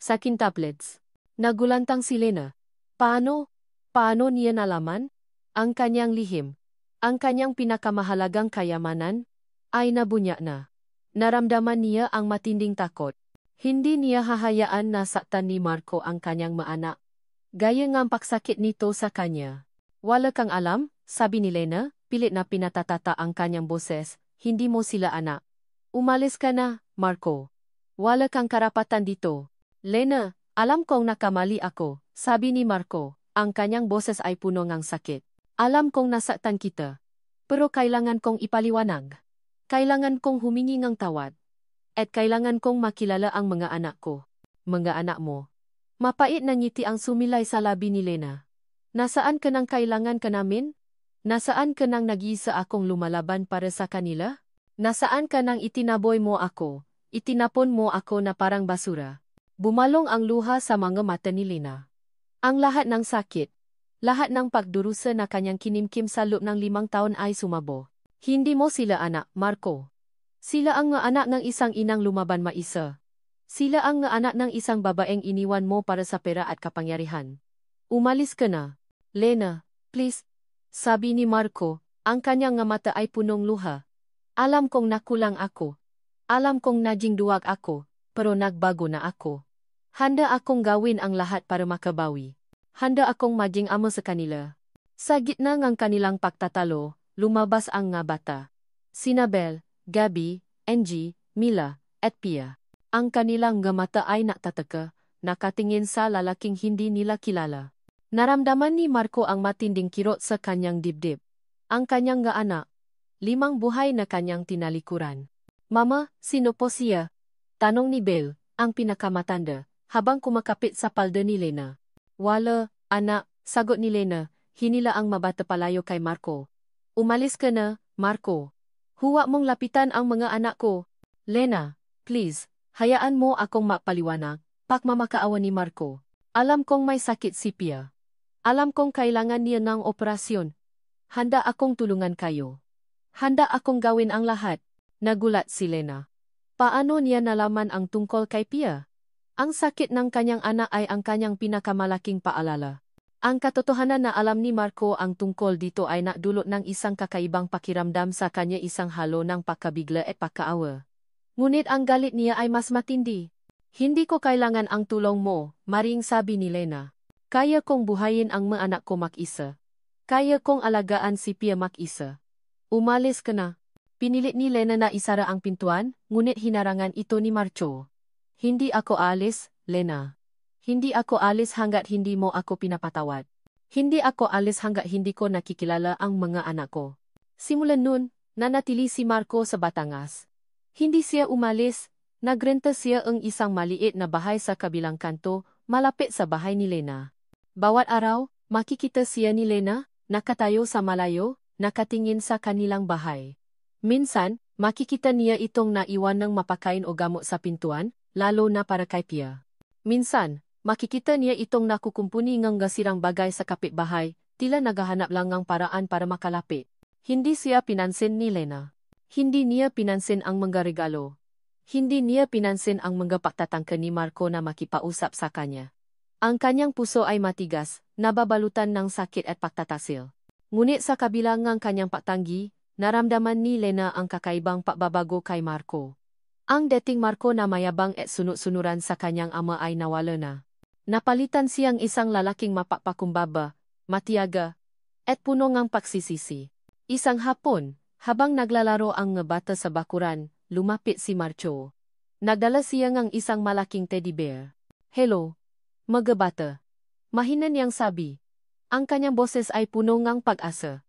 Sa quintuplets. Nagulantang si Lena. Paano? Paano niya nalaman? Ang kanyang lihim. Ang kanyang pinakamahalagang kayamanan ay nabunya na. Naramdaman niya ang matinding takot. Hindi niya hahayaan na saktan ni Marco ang kanyang maanak. Gaya ng pagsakit nito sa kanya. Wala kang alam, sabi ni Lena, pilit na pinatatata ang kanyang boses, hindi mo sila anak. Umalis ka na, Marco. Wala kang karapatan dito. Lena, alam kong nakamali ako, sabi ni Marco, ang kanyang boses ay puno ng sakit. Alam kong nasaktan kita. Pero kailangan kong ipaliwanag. Kailangan kong humingi ng tawad. At kailangan kong makilala ang mga anak ko. Mga anak mo. Mapait na ngiti ang sumilay sa labi ni Lena. Nasaan ka nang kailangan ka namin? Nasaan ka nang nag-iisa akong lumalaban para sa kanila? Nasaan ka nang itinaboy mo ako? Itinapon mo ako na parang basura. Bumalong ang luha sa mga mata ni Lena. Ang lahat ng sakit, lahat ng pagdurusa na kanyang kinimkim sa loob ng 5 taon ay sumabo. Hindi mo sila anak, Marco. Sila ang anak ng isang inang lumaban maisa. Sila ang anak ng isang babaeng iniwan mo para sa pera at kapangyarihan. Umalis ka na. Lena, please. Sabi ni Marco, ang kanyang mata ay punong luha. Alam kong nakulang ako. Alam kong naging duwag ako, pero nagbago na ako. Handa akong gawin ang lahat para makabawi. Handa akong maging amo sa kanila. Sa gitna ng kanilang pagtatalo, lumabas ang nga bata. Sina Belle, Gabby, Angie, Mila, at Pia. Ang kanilang mata ay nagtataka, nakatingin sa lalaking hindi nila kilala. Naramdaman ni Marco ang matinding kirot sa kanyang dibdib. Ang kanyang anak. 5 buhay na kanyang tinalikuran. Mama, sino po siya? Tanong ni Belle, ang pinakamatanda, habang kumakapit sa palda ni Lena. Wala, anak, sagot ni Lena, hinila ang mabata palayo kay Marco. Umalis ka na, Marco. Huwag mong lapitan ang mga anak ko. Lena, please, hayaan mo akong mapaliwanag, pakmamakaawa ni Marco. Alam kong may sakit si Pia. Alam kong kailangan niya ng operasyon. Handa akong tulungan kayo. Handa akong gawin ang lahat. Nagulat si Lena. Paano niya nalaman ang tungkol kay Pia? Ang sakit ng kanyang anak ay ang kanyang pinakamalaking paalala. Ang katotohanan na alam ni Marco ang tungkol dito ay nakdulot ng isang kakaibang pakiramdam sa kanya, isang halo ng pagkabigla at pagkaawa. Ngunit ang galit niya ay mas matindi. Hindi ko kailangan ang tulong mo, maring sabi ni Lena. Kaya kong buhayin ang mga anak ko mag-isa. Kaya kong alagaan si Pia mag-isa. Umalis ka na. Pinilit ni Lena na isara ang pintuan, ngunit hinarangan ito ni Marco. Hindi ako alis, Lena. Hindi ako alis hanggat hindi mo ako pinapatawad. Hindi ako alis hanggat hindi ko nakikilala ang mga anak ko. Simulan nun, nanatili si Marco sa Batangas. Hindi siya umalis, nagrenta siya ng isang maliit na bahay sa kabilang kanto, malapit sa bahay ni Lena. Bawat araw, makikita siya ni Lena, nakatayo sa malayo, nakatingin sa kanilang bahay. Minsan, makikita niya itong naiwan ng mapakain o gamot sa pintuan, lalo na para kay Pia. Minsan, Makikita niya itong nakukumpuni ngang gasirang bagay sa kapitbahay, tila naghahanap lang ng paraan para makalapit. Hindi siya pinansin ni Lena. Hindi niya pinansin ang mga regalo. Hindi niya pinansin ang mga pagtatangka ni Marco na makipausap sa kanya. Ang kanyang puso ay matigas, nababalutan ng sakit at pagtatasil. Ngunit sa kabila ng kanyang pagtanggi, naramdaman ni Lena ang kakaibang pagbabago kay Marco. Ang dating Marco na mayabang at sunod-sunuran sa kanyang ama ay nawala na. Napalitan siyang isang lalaking mapapakumbaba, matiyaga, at puno ng pagsisisi. Isang hapon, habang naglalaro ang mga bata sa bakuran, lumapit si Marco. Nagdala siya ng isang malaking teddy bear. "Hello, mga bata." Mahina niyang sabi. Ang kanyang boses ay puno ng pag-asa.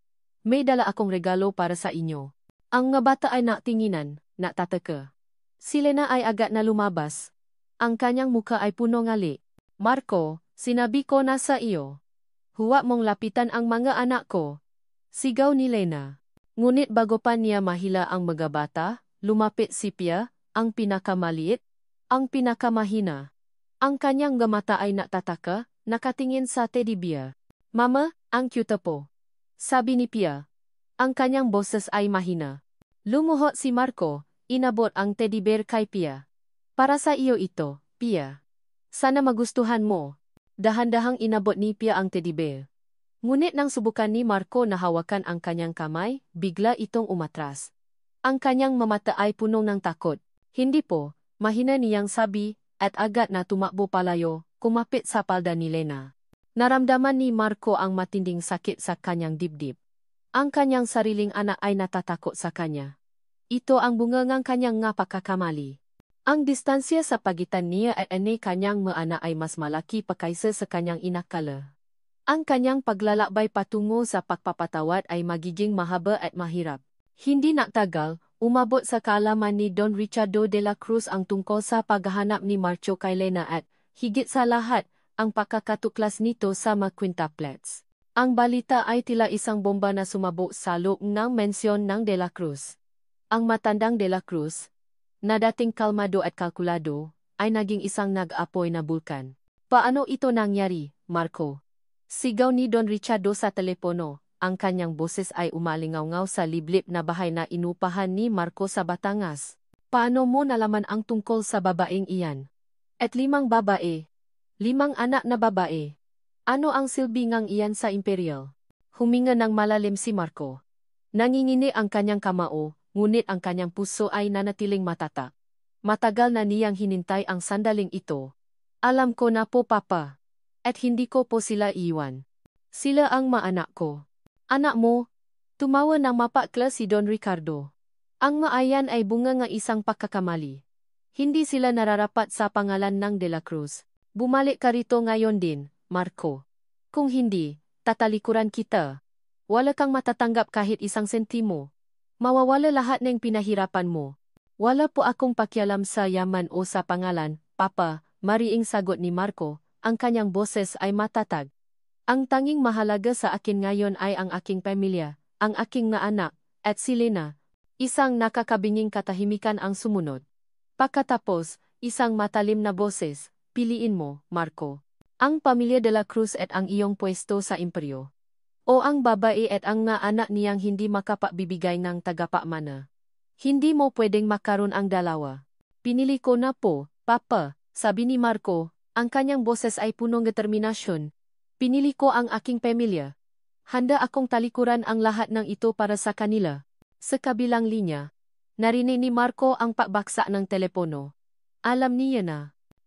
"May dala akong regalo para sa inyo." Ang mga bata ay natinginan, natataka. Si Lena ay agad na lumabas. Ang kanyang muka ay puno ngali. "Marco, sinabi ko na sa iyo. Huwag mong lapitan ang mga anak ko." Sigaw ni Lena. Ngunit bago pa niya mahila ang mga bata, lumapit si Pia, ang pinakamaliit, ang pinakamahina. Ang kanyang mata ay natataka, nakatingin sa teddy bear. "Mama, ang cute po," sabi ni Pia. Ang kanyang boses ay mahina. Lumuhod si Marco, inabot ang teddy bear kay Pia. "Para sa iyo ito, Pia. Sana magustuhan mo." Dahan-dahang inabot ni Pia ang teddy bear. Ngunit nang subukan ni Marco na hawakan ang kanyang kamay, bigla itong umatras. Ang kanyang mamata ay puno ng takot. "Hindi po," mahina niyang sabi, at agad na tumakbo palayo, kumapit sa palda ni Lena. Naramdaman ni Marco ang matinding sakit sa kanyang dibdib. Ang kanyang sariling anak ay natatakot sa kanya. Ito ang bunga ng kanyang nga pagkakamali. Ang distansya sa pagitan niya at kanyang mga anak ay mas malaki pa kaysa sa kanyang inakala. Ang kanyang paglalakbay patungo sa pagpapatawad ay magiging mahaba at mahirap. Hindi nagtagal, umabot sa kaalaman ni Don Ricardo de la Cruz ang tungkol sa paghahanap ni Marco kay Lena at, higit sa lahat, ang pagkakatuklas nito sa mga quintuplets. Ang balita ay tila isang bomba na sumabog sa loob ng mensyon ng de la Cruz. Ang matandang de la Cruz, na dating kalmado at kalkulado, ay naging isang nag-apoy na bulkan. "Paano ito nangyari, Marco?" Sigaw ni Don Ricardo sa telepono. Ang kanyang boses ay umalingaw-ngaw sa liblib na bahay na inupahan ni Marco sa Batangas. "Paano mo nalaman ang tungkol sa babaeng iyan? At 5 babae. 5 anak na babae. Ano ang silbi ngang iyan sa Imperial?" Huminga ng malalim si Marco. Nangingini ang kanyang kamao, ngunit ang kanyang puso ay nanatiling matatak. Matagal na niyang hinintay ang sandaling ito. "Alam ko na po, Papa. At hindi ko po sila iwan. Sila ang maanak ko." "Anak mo?" Tumawa ng mapakla si Don Ricardo. "Ang maayan ay bunga ng isang pagkakamali. Hindi sila nararapat sa pangalan ng De la Cruz. Bumalik ka rito ngayon din, Marco. Kung hindi, tatalikuran kita. Wala kang matatanggap kahit isang sentimo. Mawawala lahat ng pinahirapan mo." "Wala po akong pakialam sa yaman o sa pangalan, Papa," mariing sagot ni Marco. Ang kanyang boses ay matatag. "Ang tanging mahalaga sa akin ngayon ay ang aking pamilya, ang aking nga anak, at si Lena." Isang nakakabinging katahimikan ang sumunod. Pagkatapos, isang matalim na boses, "Piliin mo, Marco. Ang pamilya de la Cruz at ang iyong pwesto sa imperyo. O ang babae at ang nga anak niyang hindi makapagbibigay ng tagapamana. Hindi mo pwedeng makaroon ang dalawa." "Pinili ko na po, Papa," sabi ni Marco. Ang kanyang boses ay punong determinasyon. "Pinili ko ang aking pamilya. Handa akong talikuran ang lahat ng ito para sa kanila." Sa kabilang linya, narinig ni Marco ang pagbaksak ng telepono. Alam niya na.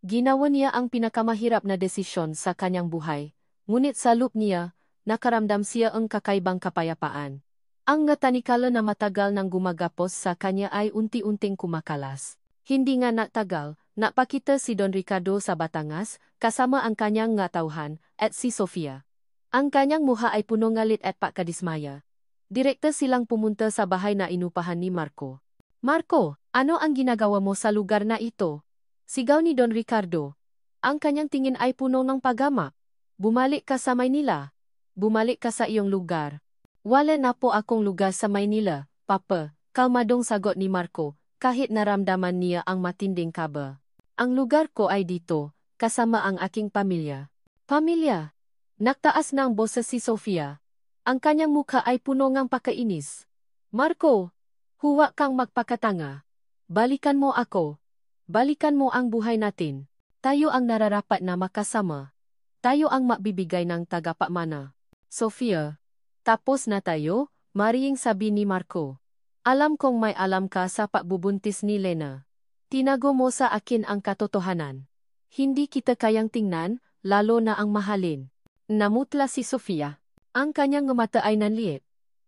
Ginawa niya ang pinakamahirap na desisyon sa kanyang buhay, ngunit sa loob niya, nakaramdam siya ang kakaibang kapayapaan. Ang ngatanikala na matagal nang gumagapos sa kanya ay unti-unting kumakalas. Hindi nga nagtagal, napakita si Don Ricardo sa Batangas, kasama ang kanyang ngatauhan, at si Sofia. Ang kanyang muha ay puno ngalit at pagkadismaya. Direkta silang pumunta sa bahay na inupahan ni Marco. "Marco, ano ang ginagawa mo sa lugar na ito?" Sigaw ni Don Ricardo. Ang kanyang tingin ay puno ng pagama. "Bumalik ka sa Maynila. Bumalik ka sa iyong lugar." "Wala na po akong lugar sa Maynila, Papa," kalmadong sagot ni Marco, kahit naramdaman niya ang matinding kaba. "Ang lugar ko ay dito, kasama ang aking pamilya. Pamilya? Nagtaas ng boses si Sofia. Ang kanyang mukha ay puno ng pakainis. Marco, huwag kang magpakatanga. Balikan mo ako. Balikan mo ang buhay natin. Tayo ang nararapat na makasama. Tayo ang magbibigay ng tagapamana. Sofia, tapos na tayo, mariying sabi ni Marco. Alam kong may alam ka sa pagbubuntis ni Lena. Tinago mo sa akin ang katotohanan. Hindi kita kayang tingnan, lalo na ang mahalin. Namutla si Sofia. Ang kanyang mata ay nanliit.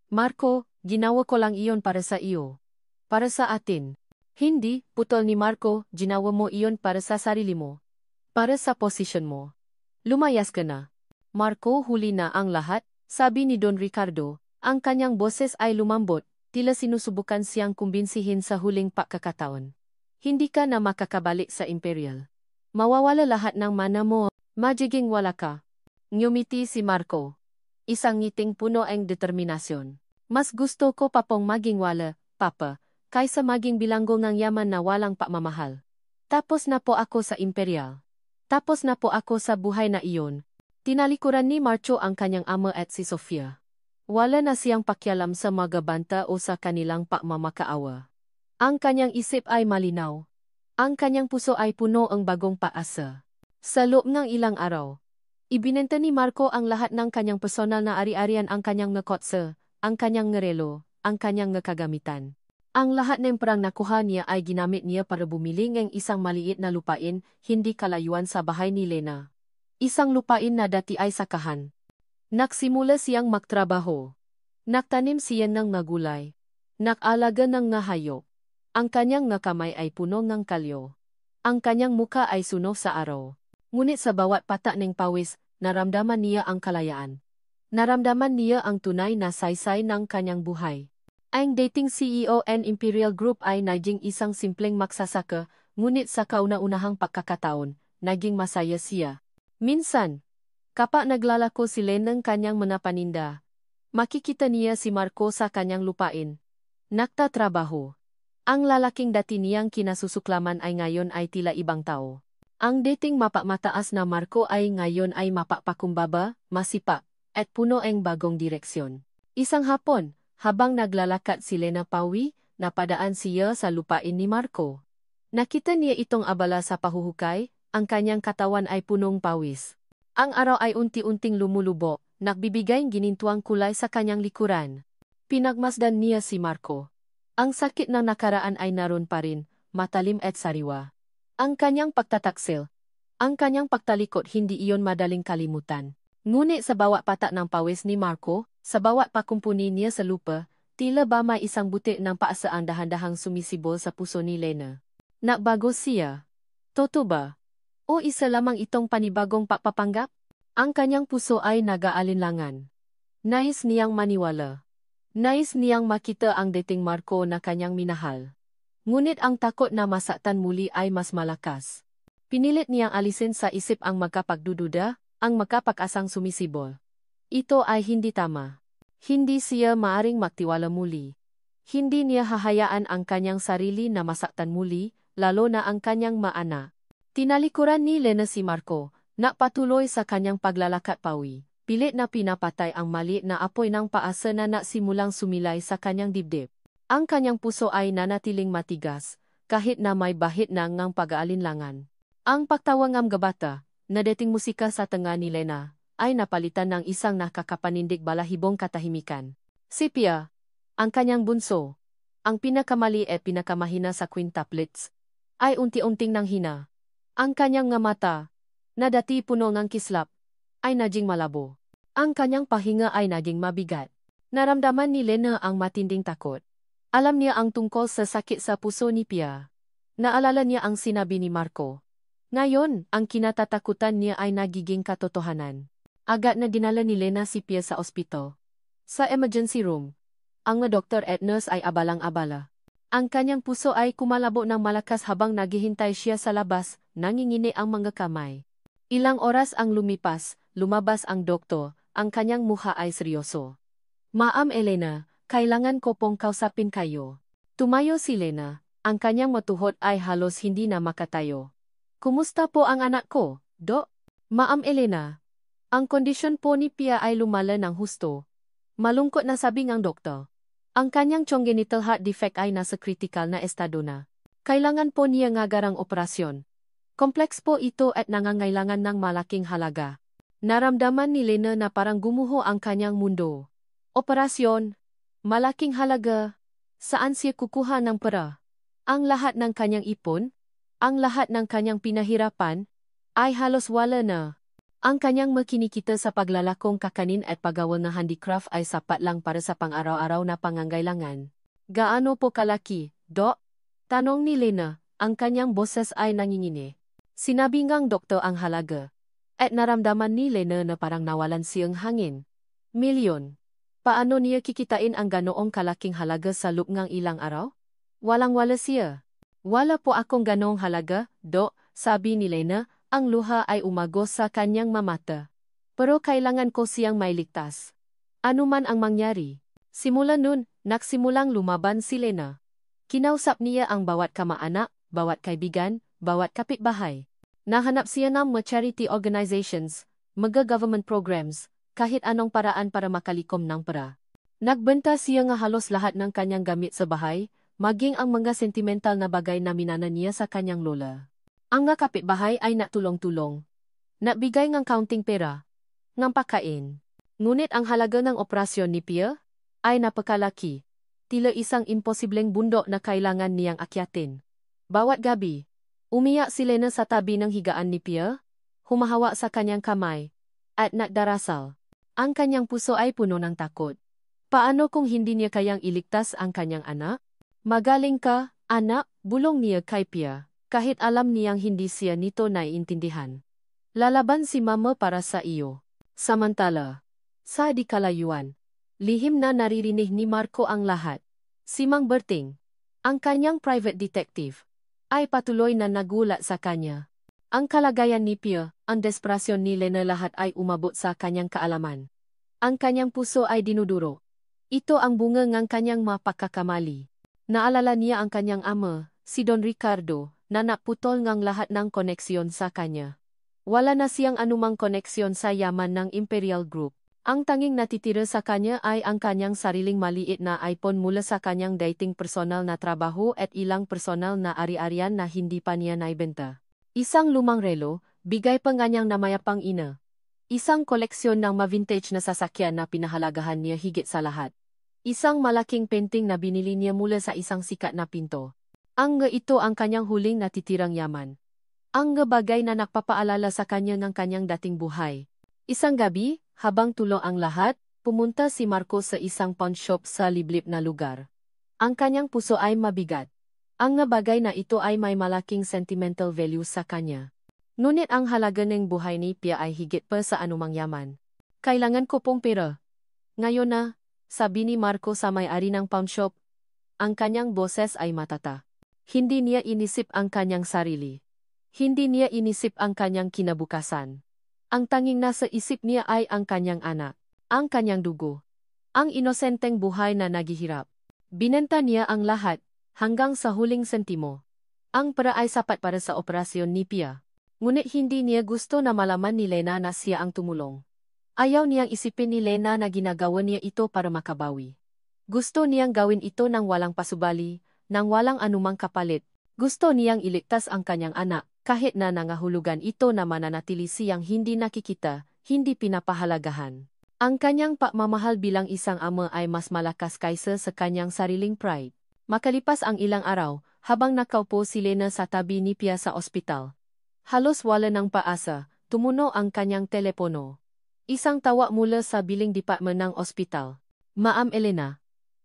Marco, ginawa ko lang iyon para sa iyo. Para sa atin. Hindi, putol ni Marco, ginawa mo iyon para sa sarili mo. Para sa posisyon mo. Lumayas ka na. Marco, huli na ang lahat, sabi ni Don Ricardo. Ang kanyang boses ay lumambot, tila sinusubukan siyang kumbinsihin sa huling pagkakataon. Hindi ka na makakabalik sa Imperial. Mawawala lahat ng mana mo, magiging wala ka. Ngumiti si Marco. Isang ngiting puno ang determinasyon. Mas gusto ko pa pong maging wala, Papa, kaysa maging bilanggo ng yaman na walang pagmamahal. Tapos na po ako sa Imperial. Tapos na po ako sa buhay na iyon. Tinalikuran ni Marco ang kanyang ama at si Sofia. Wala na siyang pakialam sa mga banta o sa kanilang pagmamakaawa. Ang kanyang isip ay malinaw. Ang kanyang puso ay puno ng bagong paasa. Sa loob ng ilang araw, ibinenta ni Marco ang lahat ng kanyang personal na ari-arian, ang kanyang kotse, ang kanyang relo, ang kanyang kagamitan. Ang lahat ng perang nakuha niya ay ginamit niya para bumili ng isang maliit na lupain, hindi kalayuan sa bahay ni Lena. Isang lupain na dati ay sakahan. Nagsimula siyang magtrabaho. Nagtanim siya ng gulay. Nag-alaga ng hayop. Ang kanyang kamay ay puno ng kalyo. Ang kanyang muka ay sunog sa araw. Ngunit sa bawat patak ng pawis, naramdaman niya ang kalayaan. Naramdaman niya ang tunay na saysay ng kanyang buhay. Ang dating CEO ng Imperial Group ay naging isang simpleng magsasaka, ngunit sa kauna-unahang pagkakataon, naging masaya siya. Minsan, kapag naglalako si Len ng kanyang mga paninda, makikita niya si Marco sa kanyang lupain. Nagtatrabaho. Ang lalaking dati niyang kinasusuklaman ay ngayon ay tila ibang tao. Ang dating mapamataas na Marco ay ngayon ay mapapakumbaba, masipa, at puno ang bagong direksyon. Isang hapon, habang naglalakad si Lena Pauwi, napadaan siya sa lupain ni Marco. Nakita niya itong abala sa pahuhukay, ang kanyang katawan ay punong pawis. Ang araw ay unti-unting lumulubo, nagbibigay ginintuang kulay sa kanyang likuran. Pinagmasdan niya si Marco. Ang sakit ng nakaraan ay naroon pa rin, matalim at sariwa. Ang kanyang pagtataksil, ang kanyang pagtalikod, hindi iyon madaling kalimutan. Ngunit sa bawat patak ng pawis ni Marco, sa bawat pakumpuni niya sa lupa, tila ba may isang buti ng paasa ang dahan-dahang sumisibol sa puso ni Lena. Nagbago siya. Totoo ba? O isa lamang itong panibagong pagpapanggap? Ang kanyang puso ay nag-aalinlangan. Nais niyang maniwala. Nais niyang makita ang dating Marco na kanyang minahal. Ngunit ang takot na masaktan muli ay mas malakas. Pinilit niyang alisin sa isip ang magkapagdududa, ang magkapag-asang sumisibol. Ito ay hindi tama. Hindi siya maaring magtiwala muli. Hindi niya hahayaan ang kanyang sarili na masaktan muli, lalo na ang kanyang maana. Tinalikuran ni Lena si Marco, napatuloy sa kanyang paglalakad pawi. Pilit na pinapatay ang maliit na apoy ng paasa na nagsimulang sumilay sa kanyang dibdib. Ang kanyang puso ay nanatiling matigas, kahit na may bahid na ngang pag-aalinlangan. Ang pagtawa ng gabata, na dating musika sa tanga ni Lena, ay napalitan ng isang nakakapanindig balahibong katahimikan. Si Pia, ang kanyang bunso, ang pinakamali at pinakamahina sa quintuplets, ay unti-unting nanghina. Ang kanyang mata, na dati puno ng kislap, ay naging malabo. Ang kanyang pahinga ay naging mabigat. Naramdaman ni Lena ang matinding takot. Alam niya ang tungkol sa sakit sa puso ni Pia. Naalala niya ang sinabi ni Marco. Ngayon, ang kinatatakutan niya ay nagiging katotohanan. Agad na dinala ni Lena si Pia sa ospital. Sa emergency room, ang doktor at nurse ay abalang-abala. Ang kanyang puso ay kumalabo ng malakas habang naghihintay siya sa labas, nangingini ang mga kamay. Ilang oras ang lumipas, lumabas ang doktor, ang kanyang mukha ay seryoso. Ma'am Elena, kailangan ko pong kausapin kayo. Tumayo si Lena, ang kanyang matuhod ay halos hindi na makatayo. Kumusta po ang anak ko? Dok, Ma'am Elena, ang kondisyon po ni Pia ay lumala ng husto. Malungkot na sabi ng doktor. Ang kanyang congenital heart defect ay nasa critical na estado na. Kailangan po niya ngagarang operasyon. Kompleks po ito at nangangailangan ng malaking halaga. Naramdaman ni Lena na parang gumuho ang kanyang mundo. Operasyon, malaking halaga, saan siya kukuha ng pera? Ang lahat ng kanyang ipon, ang lahat ng kanyang pinahirapan, ay halos wala na. Ang kanyang makinikita sa paglalakong kakanin at paggawa ng handicraft ay sapat lang para sa pang-araw-araw na pangangailangan. Gaano po kalaki, Dok? Tanong ni Lena, ang kanyang boses ay nangingini. Sinabi ngang doktor ang halaga. At naramdaman ni Lena na parang nawalan siyang hangin. Milyon. Paano niya kikitain ang ganoong kalaking halaga sa loob ng ilang araw? Walang-wala siya. Wala po akong ganoong halaga, Dok, sabi ni Lena. Ang luha ay umagos sa kanyang mamata. Pero kailangan ko siyang mailigtas. Ano man ang mangyari. Simula nun, nagsimulang lumaban si Lena. Kinausap niya ang bawat kamaanak, bawat kaibigan, bawat kapitbahay. Nahanap siya ng mga charity organizations, mga government programs, kahit anong paraan para makalikom ng pera. Nagbenta siya nga halos lahat ng kanyang gamit sa bahay, maging ang mga sentimental na bagay na minana niya sa kanyang lola. Ang nga kapitbahay ay natulong-tulong. Nabigay ng counting pera. Ng pagkain. Ngunit ang halaga ng operasyon ni Pia ay napakalaki. Tila isang imposibleng bundok na kailangan niyang akyatin. Bawat gabi, umiyak si Lena sa tabi ng higaan ni Pia, humahawa sa kanyang kamay, at nagdarasal. Ang kanyang puso ay puno ng takot. Paano kung hindi niya kayang iligtas ang kanyang anak? Magaling ka, anak, bulong niya kay Pia. Kahit alam niyang hindi siya nito naiintindihan. Lalaban si Mama para sa iyo. Samantala, sa di kalayuan, lihim na naririnig ni Marco ang lahat. Si Mang Berting, ang kanyang private detective, ay patuloy na nagulat sa kanya. Ang kalagayan ni Pia, ang desperasyon ni Lena lahat ay umabot sa kanyang kaalaman. Ang kanyang puso ay dinuduro. Ito ang bunga ng kanyang mapagkakamali. Naalala niya ang kanyang ama, si Don Ricardo, na naputol ngang lahat ng koneksyon sa kanya. Wala na siyang anumang koneksyon sa yaman ng Imperial Group. Ang tanging natitira sa kanya ay ang kanyang sariling maliit na iPhone mula sa kanyang dating personal na trabaho at ilang personal na ari-arian na hindi pa niya naibenta. Isang lumang relo, bigay pa nga niyang namayapang ina. Isang koleksyon ng ma-vintage na sasakyan na pinahalagahan niya higit sa lahat. Isang malaking painting na binili niya mula sa isang sikat na pinto. Ang ito ang kanyang huling natitirang yaman. Ang bagay na nagpapaalala sa kanya ng kanyang dating buhay. Isang gabi, habang tulog ang lahat, pumunta si Marco sa isang pawn shop sa liblib na lugar. Ang kanyang puso ay mabigat. Ang bagay na ito ay may malaking sentimental value sa kanya. Ngunit ang halaga ng buhay ni Pia ay higit pa sa anumang yaman. Kailangan ko pong pera. Ngayon na, sabi ni Marco sa may-ari ng pawn shop. Ang kanyang boses ay matata. Hindi niya inisip ang kanyang sarili. Hindi niya inisip ang kanyang kinabukasan. Ang tanging nasa isip niya ay ang kanyang anak, ang kanyang dugo, ang inosenteng buhay na naghihirap. Binenta niya ang lahat, hanggang sa huling sentimo. Ang pera ay sapat para sa operasyon ni Pia. Ngunit hindi niya gusto na malaman ni Lena na siya ang tumulong. Ayaw niyang isipin ni Lena na ginagawa niya ito para makabawi. Gusto niyang gawin ito nang walang pasubali, nang walang anumang kapalit. Gusto niyang iligtas ang kanyang anak, kahit na nangahulugan ito na mananatili siyang hindi nakikita, hindi pinapahalagahan. Ang kanyang pagmamahal bilang isang ama ay mas malakas kaysa sa kanyang sariling pride. Makalipas ang ilang araw, habang nakaupo si Lena sa tabi ni Pia sa ospital. Halos wala ng paasa, tumuno ang kanyang telepono. Isang tawa mula sa billing department ng ospital. Ma'am Elena,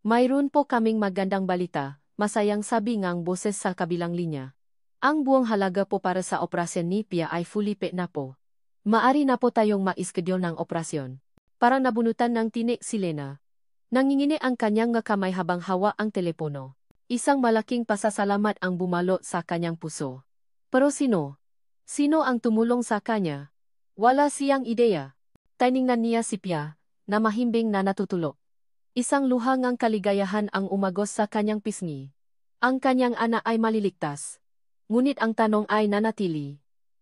mayroon po kaming magandang balita. Masayang sabi ngang boses sa kabilang linya. Ang buong halaga po para sa operasyon ni Pia ay fully paid na po. Maari na po tayong ma-schedule ng operasyon. Parang nabunutan ng tinik si Lena. Nangingini ang kanyang nga kamay habang hawa ang telepono. Isang malaking pasasalamat ang bumalot sa kanyang puso. Pero sino? Sino ang tumulong sa kanya? Wala siyang ideya. Tiningnan niya si Pia, na mahimbing na natutulog. Isang luhang ang kaligayahan ang umagos sa kanyang pisngi. Ang kanyang anak ay maliligtas. Ngunit ang tanong ay nanatili.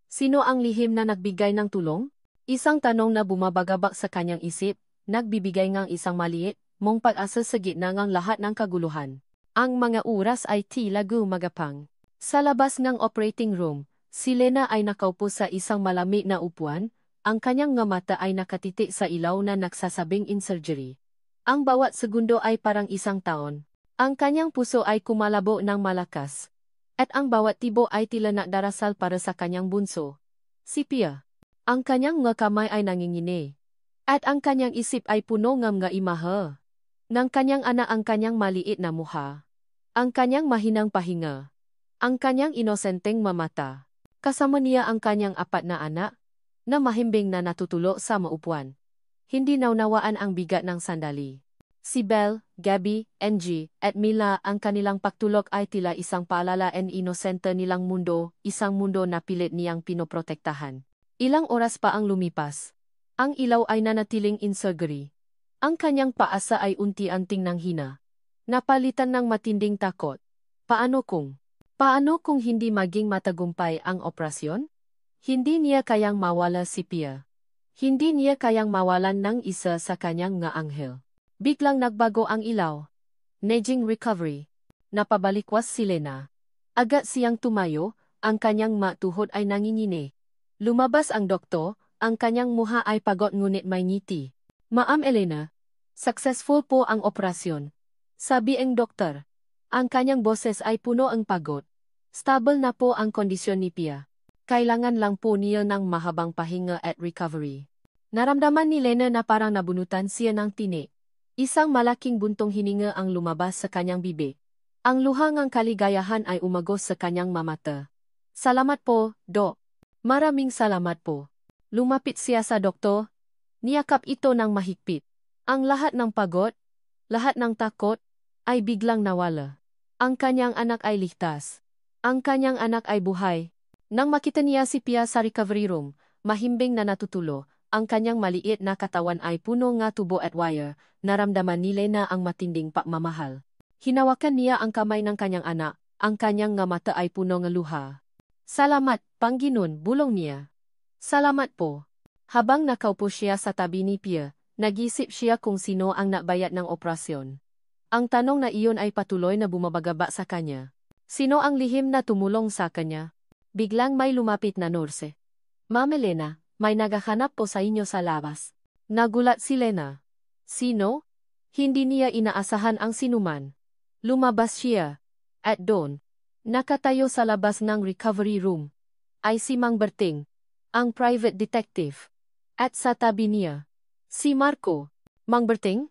Sino ang lihim na nagbigay ng tulong? Isang tanong na bumabagabak sa kanyang isip, nagbibigay ngang isang maliit, mong pag-asa sa gitna ng lahat ng kaguluhan. Ang mga oras ay tila gumagapang. Sa labas ng operating room, si Lena ay nakaupo sa isang malamig na upuan, ang kanyang mga mata ay nakatitik sa ilaw na nagsasabing in surgery. Ang bawat segundo ay parang isang taon. Ang kanyang puso ay kumalabo ng malakas. At ang bawat tibo ay tila nagdarasal para sa kanyang bunso. Si Pia. Ang kanyang mga kamay ay nangingini. At ang kanyang isip ay puno ng mga imahe. Ng kanyang anak ang kanyang maliit na mukha. Ang kanyang mahinang pahinga. Ang kanyang inosenteng mamata. Kasama niya ang kanyang 4 na anak, na mahimbing na natutulo sa maupuan. Hindi naunawaan ang bigat ng sandali. Si Belle, Gabby, NG, at Mila ang kanilang pagtulog ay tila isang paalala and inosente nilang mundo, isang mundo na pilit niyang pinoprotektahan. Ilang oras pa ang lumipas. Ang ilaw ay nanatiling in surgery. Ang kanyang paasa ay unti-unting nanghina. Napalitan ng matinding takot. Paano kung hindi maging matagumpay ang operasyon? Hindi niya kayang mawala si Pia. Hindi niya kayang mawalan ng isa sa kanyang nga anghel. Biglang nagbago ang ilaw. Naging recovery. Napabalikwas si Lena. Agad siyang tumayo, ang kanyang matuhod ay nangingini. Lumabas ang doktor, ang kanyang muha ay pagod ngunit may ngiti. Ma'am Elena, successful po ang operasyon. Sabi ang doktor. Ang kanyang boses ay puno ang pagod. Stable na po ang kondisyon ni Pia. Kailangan lang po niya ng mahabang pahinga at recovery. Naramdaman ni Lena na parang nabunutan siya ng tinik. Isang malaking buntong hininga ang lumabas sa kanyang bibig. Ang luhangang kaligayahan ay umagos sa kanyang mamata. Salamat po, Dok. Maraming salamat po. Lumapit siya sa doktor. Niyakap ito ng mahigpit. Ang lahat ng pagod, lahat ng takot, ay biglang nawala. Ang kanyang anak ay ligtas. Ang kanyang anak ay buhay. Nang makita niya si Pia sa recovery room, mahimbing na natutulo, ang kanyang maliit na katawan ay puno nga tubo at wire, naramdaman ni Lena ang matinding pagmamahal. Hinawakan niya ang kamay ng kanyang anak, ang kanyang nga mata ay puno ng luha. Salamat, Panginoon, bulong niya. Salamat po. Habang nakaupo siya sa tabi ni Pia, nag-isip siya kung sino ang nabayad ng operasyon. Ang tanong na iyon ay patuloy na bumabagaba sa kanya. Sino ang lihim na tumulong sa kanya? Biglang may lumapit na nurse. Ma'am Elena, may naghahanap po sa inyo sa labas. Nagulat si Lena. Sino? Hindi niya inaasahan ang sinuman. Lumabas siya. At doon, nakatayo sa labas ng recovery room, ay si Mang Berting, ang private detective. At sa tabi niya, si Marco. Mang Berting?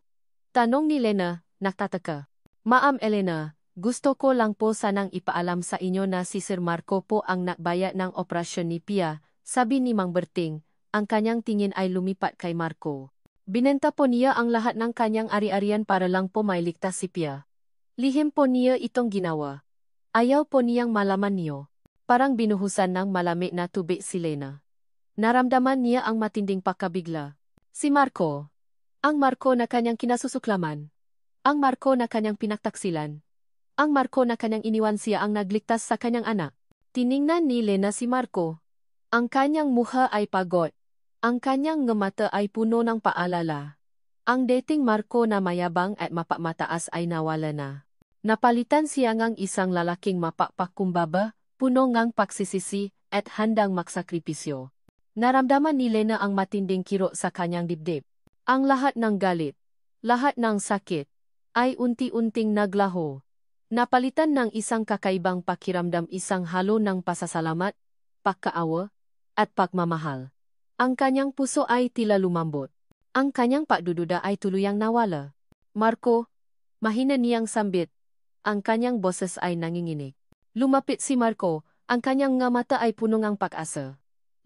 Tanong ni Lena, nagtataka. Ma'am Elena, gusto ko lang po sanang ipaalam sa inyo na si Sir Marco po ang nagbayad ng operasyon ni Pia, sabi ni Mang Berting. Ang kanyang tingin ay lumipat kay Marco. Binenta po niya ang lahat ng kanyang ari-arian para lang po mailigtas si Pia. Lihim po niya itong ginawa. Ayaw po niyang malaman niyo. Parang binuhusan ng malamig na tubig si Lena. Naramdaman niya ang matinding pakabigla. Si Marco. Ang Marco na kanyang kinasusuklaman. Ang Marco na kanyang pinagtaksilan. Ang Marco na kanyang iniwan siya ang nagligtas sa kanyang anak. Tiningnan ni Lena si Marco. Ang kanyang mukha ay pagod. Ang kanyang mata ay puno ng paalala. Ang dating Marco na mayabang at mapamataas ay nawala na. Napalitan siya ngang isang lalaking mapakpakumbaba, puno ngang pagsisisi at handang maksakripisyo. Naramdaman ni Lena ang matinding kiro sa kanyang dibdib. Ang lahat ng galit, lahat ng sakit, ay unti-unting naglaho. Napalitan ng isang kakaibang pakiramdam, isang halo ng pasasalamat, pagkaawa, at pagmamahal. Ang kanyang puso ay tila lumambot. Ang kanyang pagdududa ay tuluyang nawala. Marco, mahina niyang sambit. Ang kanyang boses ay nanginginig. Lumapit si Marco, ang kanyang nga mata ay puno ng pag-asa.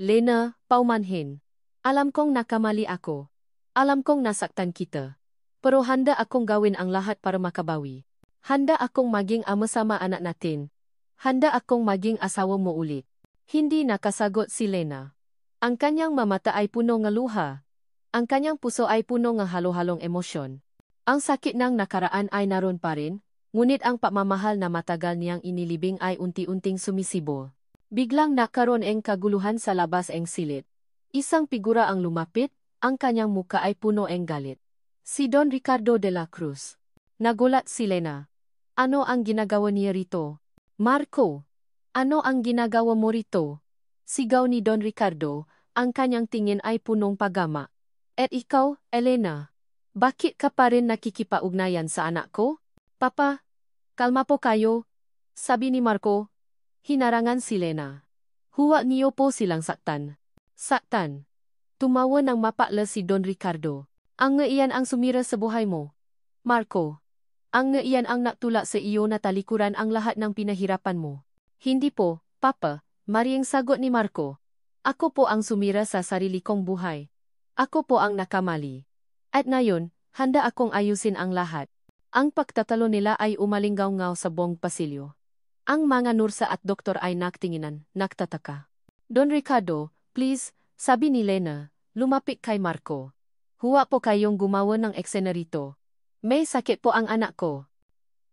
Lena, paumanhin. Alam kong nakamali ako. Alam kong nasaktan kita. Pero handa akong gawin ang lahat para makabawi. Handa akong maging ama sama anak natin. Handa akong maging asawa mo ulit. Hindi nakasagot si Lena. Ang kanyang mamata ay puno ng luha. Ang kanyang puso ay puno ng halo-halong emosyon. Ang sakit ng nakaraan ay naroon pa rin, ngunit ang pagmamahal na matagal niyang inilibing ay unti-unting sumisibo. Biglang nakaroon ang kaguluhan sa labas ang silid. Isang figura ang lumapit, ang kanyang muka ay puno ang galit. Si Don Ricardo de la Cruz. Nagulat si Lena. Ano ang ginagawa niya rito? Marco! Ano ang ginagawa mo rito? Sigaw ni Don Ricardo, ang kanyang tingin ay punong pagama. At ikaw, Elena? Bakit ka pa rin nakikipag-ugnayan sa anak ko? Papa, kalma po kayo, sabi ni Marco. Hinarangan si Lena. Huwag niyo po silang saktan. Saktan. Tumawa ng mapakla si Don Ricardo. Ang iyan ang sumira sa buhay mo. Marco. Ang iyan ang nagtula sa iyo na talikuran ang lahat ng pinahirapan mo. Hindi po, Papa, Mariang sagot ni Marco. Ako po ang sumira sa sarili kong buhay. Ako po ang nakamali. At ngayon, handa akong ayusin ang lahat. Ang pagtatalo nila ay umalinggaw-ngaw sa buong pasilyo. Ang mga nursa at doktor ay nagtinginan, nagtataka. Don Ricardo, please, sabi ni Lena, lumapit kay Marco. Huwag po kayong gumawa ng eksena rito. May sakit po ang anak ko.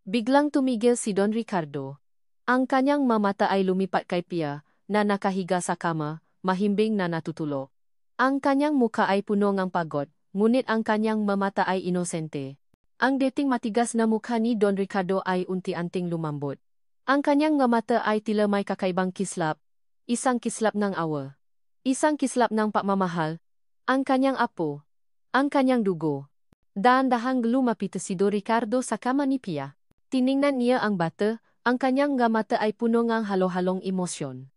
Biglang tumigil si Don Ricardo. Ang kanyang mamata ay lumipat kay Pia, na nakahiga sa kama, mahimbing na natutulog. Ang kanyang muka ay puno ng pagod, ngunit ang kanyang mamata ay inosente. Ang dating matigas na mukha ni Don Ricardo ay unti-unting lumambot. Ang kanyang mata ay tila may kakaibang kislap. Isang kislap ng awa. Isang kislap ng pagmamahal. Ang kanyang apo. Ang kanyang dugo. Dahan-dahang lumapit si Don Ricardo sa kama ni Pia. Tiningnan niya ang bata, ang kanyang mata ay puno ng halo-halong emosyon.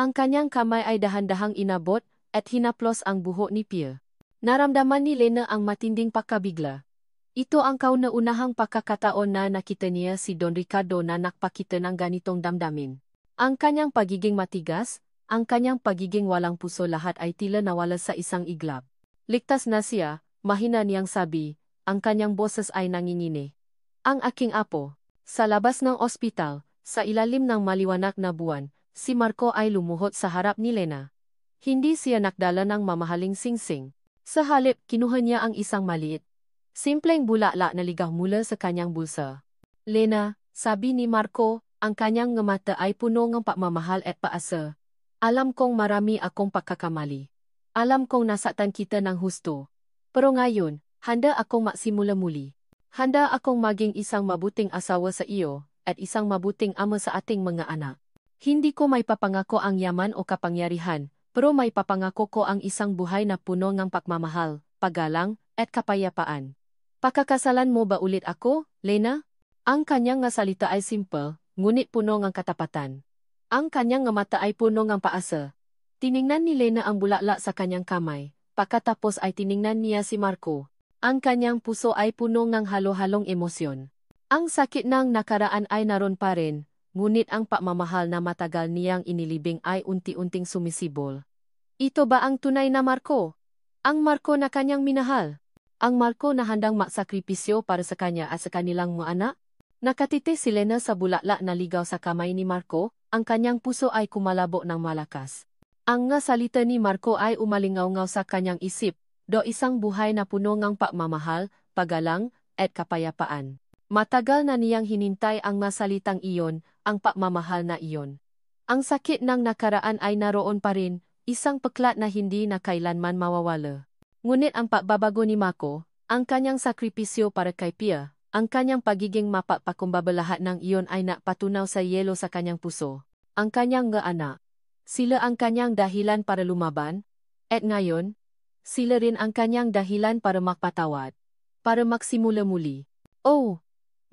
Ang kanyang kamay ay dahan-dahang inabot at hinaplos ang buhok ni Pia. Naramdaman ni Lena ang matinding pagkabigla. Ito ang kauna-unahang pagkakataon na nakita niya si Don Ricardo na nakpakita ng ganitong damdamin. Ang kanyang pagiging matigas, ang kanyang pagiging walang puso lahat ay tila nawala sa isang iglap. Ligtas na siya, mahina niyang sabi, ang kanyang boses ay nangingini. Ang aking apo. Sa labas ng ospital, sa ilalim ng maliwanag na buwan, si Marco ay lumuhod sa harap ni Lena. Hindi siya nakdala ng mamahaling singsing. Sa halip, kinuha niya ang isang maliit. Simpleng bulaklak na ligaw mula sa kanyang bulsa. Lena, sabi ni Marco, ang kanyang mata ay puno ng pagmamahal at paasa. Alam kong marami akong pagkakamali. Alam kong nasaktan kita ng husto. Pero ngayon, handa akong magsimula muli. Handa akong maging isang mabuting asawa sa iyo, at isang mabuting ama sa ating mga anak. Hindi ko may papangako ang yaman o kapangyarihan, pero may papangako ko ang isang buhay na puno ng pagmamahal, paggalang, at kapayapaan. Pakakasalan mo ba ulit ako, Lena? Ang kanyang salita ay simple, ngunit puno ng katapatan. Ang kanyang mata ay puno ng paasa. Tiningnan ni Lena ang bulaklak sa kanyang kamay, pagkatapos ay tiningnan niya si Marco. Ang kanyang puso ay puno ng halo-halong emosyon. Ang sakit ng nakaraan ay naroon pa rin, ngunit ang pagmamahal na matagal niyang inilibing ay unti-unting sumisibol. Ito ba ang tunay na Marco? Ang Marco na kanyang minahal? Ang Marco na handang maksakripisyo para sa kanya at sa kanilang mga anak? Nakatiti si Lena sa bulaklak na ligaw sa kamay ni Marco, ang kanyang puso ay kumalabo ng malakas. Ang nga salita ni Marco ay umalingaw-ngaw sa kanyang isip, do isang buhay na puno ng pagmamahal, paggalang, at kapayapaan. Matagal na niyang hinintay ang masalitang iyon, ang pagmamahal na iyon. Ang sakit ng nakaraan ay naroon pa rin, isang paklat na hindi na kailanman mawawala. Ngunit ang pagbabago ni Marco, ang kanyang sakripisyo para kay Pia, ang kanyang pagiging mapagpakumbaba lahat ng iyon ay napatunaw sa yelo sa kanyang puso. Ang kanyang nga anak. Sila ang kanyang dahilan para lumaban, at ngayon, sila rin ang kanyang dahilan para magpatawad, para magsimula muli. Oh,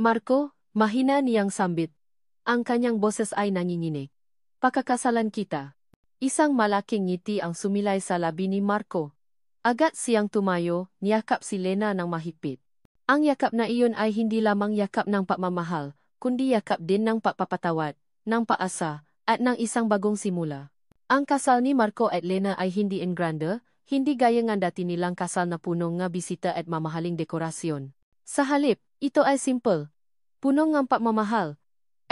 Marco, mahina niyang sambit. Ang kanyang boses ay nanginginig. Pakakasalan kita. Isang malaking ngiti ang sumilay sa labi ni Marco. Agad siyang tumayo, niyakap si Lena ng mahigpit. Ang yakap na iyon ay hindi lamang yakap ng pagmamahal, kundi yakap din ng pagpapatawad, ng paasa, at ng isang bagong simula. Ang kasal ni Marco at Lena ay hindi en grande, hindi gaya ng dati nilang kasal na punong nga bisita at mamahaling dekorasyon. Sa halip, ito ay simple, puno ng pagmamahal,